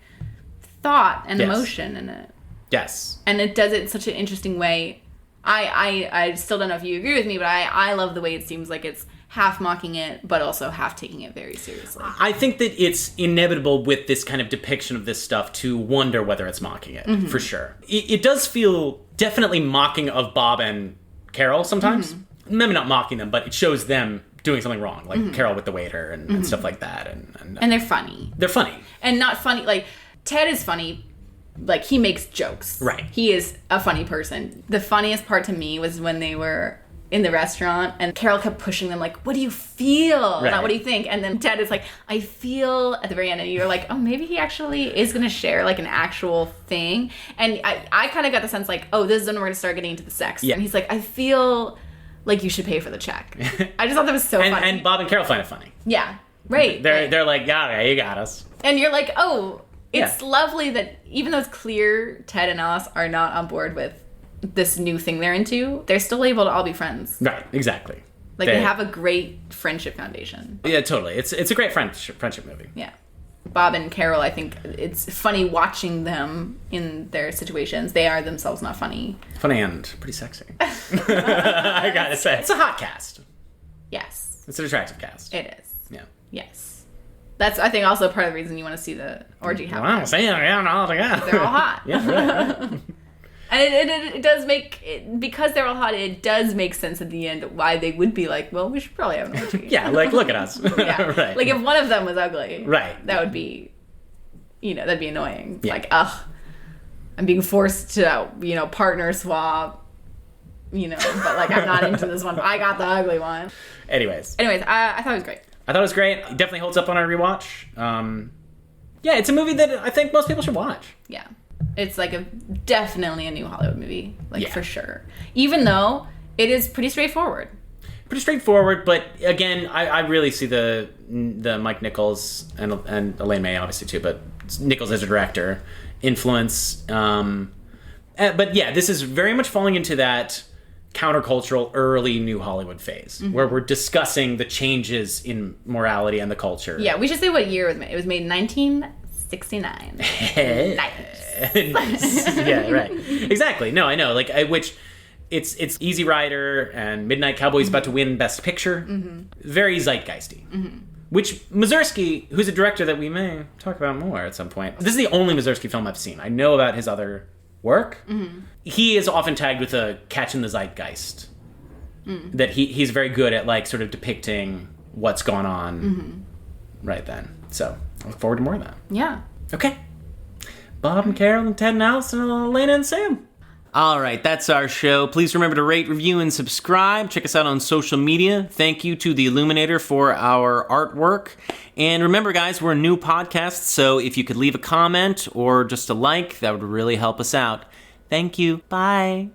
Speaker 2: thought and emotion in it.
Speaker 3: Yes.
Speaker 2: And it does it in such an interesting way. I still don't know if you agree with me, but I love the way it seems like it's half mocking it, but also half taking it very seriously.
Speaker 3: I think that it's inevitable with this kind of depiction of this stuff to wonder whether it's mocking it, for sure. It does feel definitely mocking of Bob and Carol sometimes. Maybe not mocking them, but it shows them doing something wrong, like Carol with the waiter and stuff like that. And
Speaker 2: they're funny.
Speaker 3: They're funny.
Speaker 2: And not funny, like, Ted is funny. Like, he makes jokes.
Speaker 3: Right.
Speaker 2: He is a funny person. The funniest part to me was when they were in the restaurant and Carol kept pushing them like, what do you feel? Not what do you think? And then Ted is like, I feel, at the very end, and you're like, oh, maybe he actually is going to share like an actual thing. And I kind of got the sense like, oh, this is when we're going to start getting into the sex. Yeah. And he's like, I feel like you should pay for the check. I just thought that was so funny.
Speaker 3: And Bob and Carol find it funny.
Speaker 2: Yeah. Right.
Speaker 3: They're like, yeah, you got us.
Speaker 2: And you're like, oh, It's lovely that even though it's clear Ted and Alice are not on board with this new thing they're into, they're still able to all be friends.
Speaker 3: Right, exactly.
Speaker 2: Like, they have a great friendship foundation.
Speaker 3: Yeah, totally. It's a great friendship movie.
Speaker 2: Yeah. Bob and Carol, I think it's funny watching them in their situations. They are themselves not funny.
Speaker 3: Funny and pretty sexy. I gotta say. It's a hot cast.
Speaker 2: Yes.
Speaker 3: It's an attractive cast.
Speaker 2: It is.
Speaker 3: Yeah.
Speaker 2: Yes. That's, I think, also part of the reason you want to see the orgy happen.
Speaker 3: Wow, see, they're all together.
Speaker 2: They're all hot.
Speaker 3: Yeah, right.
Speaker 2: And it does make, because they're all hot, it does make sense at the end why they would be like, well, we should probably have an orgy.
Speaker 3: Yeah, like, look at us.
Speaker 2: Yeah.
Speaker 3: Right.
Speaker 2: Like, if one of them was ugly,
Speaker 3: right,
Speaker 2: that would be, that'd be annoying.
Speaker 3: Yeah.
Speaker 2: Like, ugh, I'm being forced to, partner swap, but, like, I'm not into this one. I got the ugly one.
Speaker 3: Anyways,
Speaker 2: I thought it was great.
Speaker 3: I thought it was great. It definitely holds up on our rewatch. Yeah, it's a movie that I think most people should watch.
Speaker 2: Yeah. It's like definitely a new Hollywood movie, like,
Speaker 3: Yeah.
Speaker 2: for sure. Even though it is pretty straightforward.
Speaker 3: Pretty straightforward, but again, I really see the Mike Nichols and Elaine May obviously too, but Nichols as a director influence. But yeah, this is very much falling into that countercultural early new Hollywood phase, where we're discussing the changes in morality and the culture.
Speaker 2: Yeah, we should say what year it was made. It was made in 1969.
Speaker 3: Nice. Yeah, right. Exactly. No, I know. Like, which it's Easy Rider and Midnight Cowboy's about to win Best Picture. Very zeitgeisty. Which Mazursky, who's a director that we may talk about more at some point. This is the only Mazursky film I've seen. I know about his other work. He is often tagged with a catching the zeitgeist. That he's very good at, like, sort of depicting what's gone on right then. So I look forward to more of that.
Speaker 2: Yeah.
Speaker 3: Okay. Bob and Carol and Ted and Alice and Elena and Sam. All right, that's our show. Please remember to rate, review, and subscribe. Check us out on social media. Thank you to The Illuminator for our artwork. And remember, guys, we're a new podcast, so if you could leave a comment or just a like, that would really help us out. Thank you. Bye.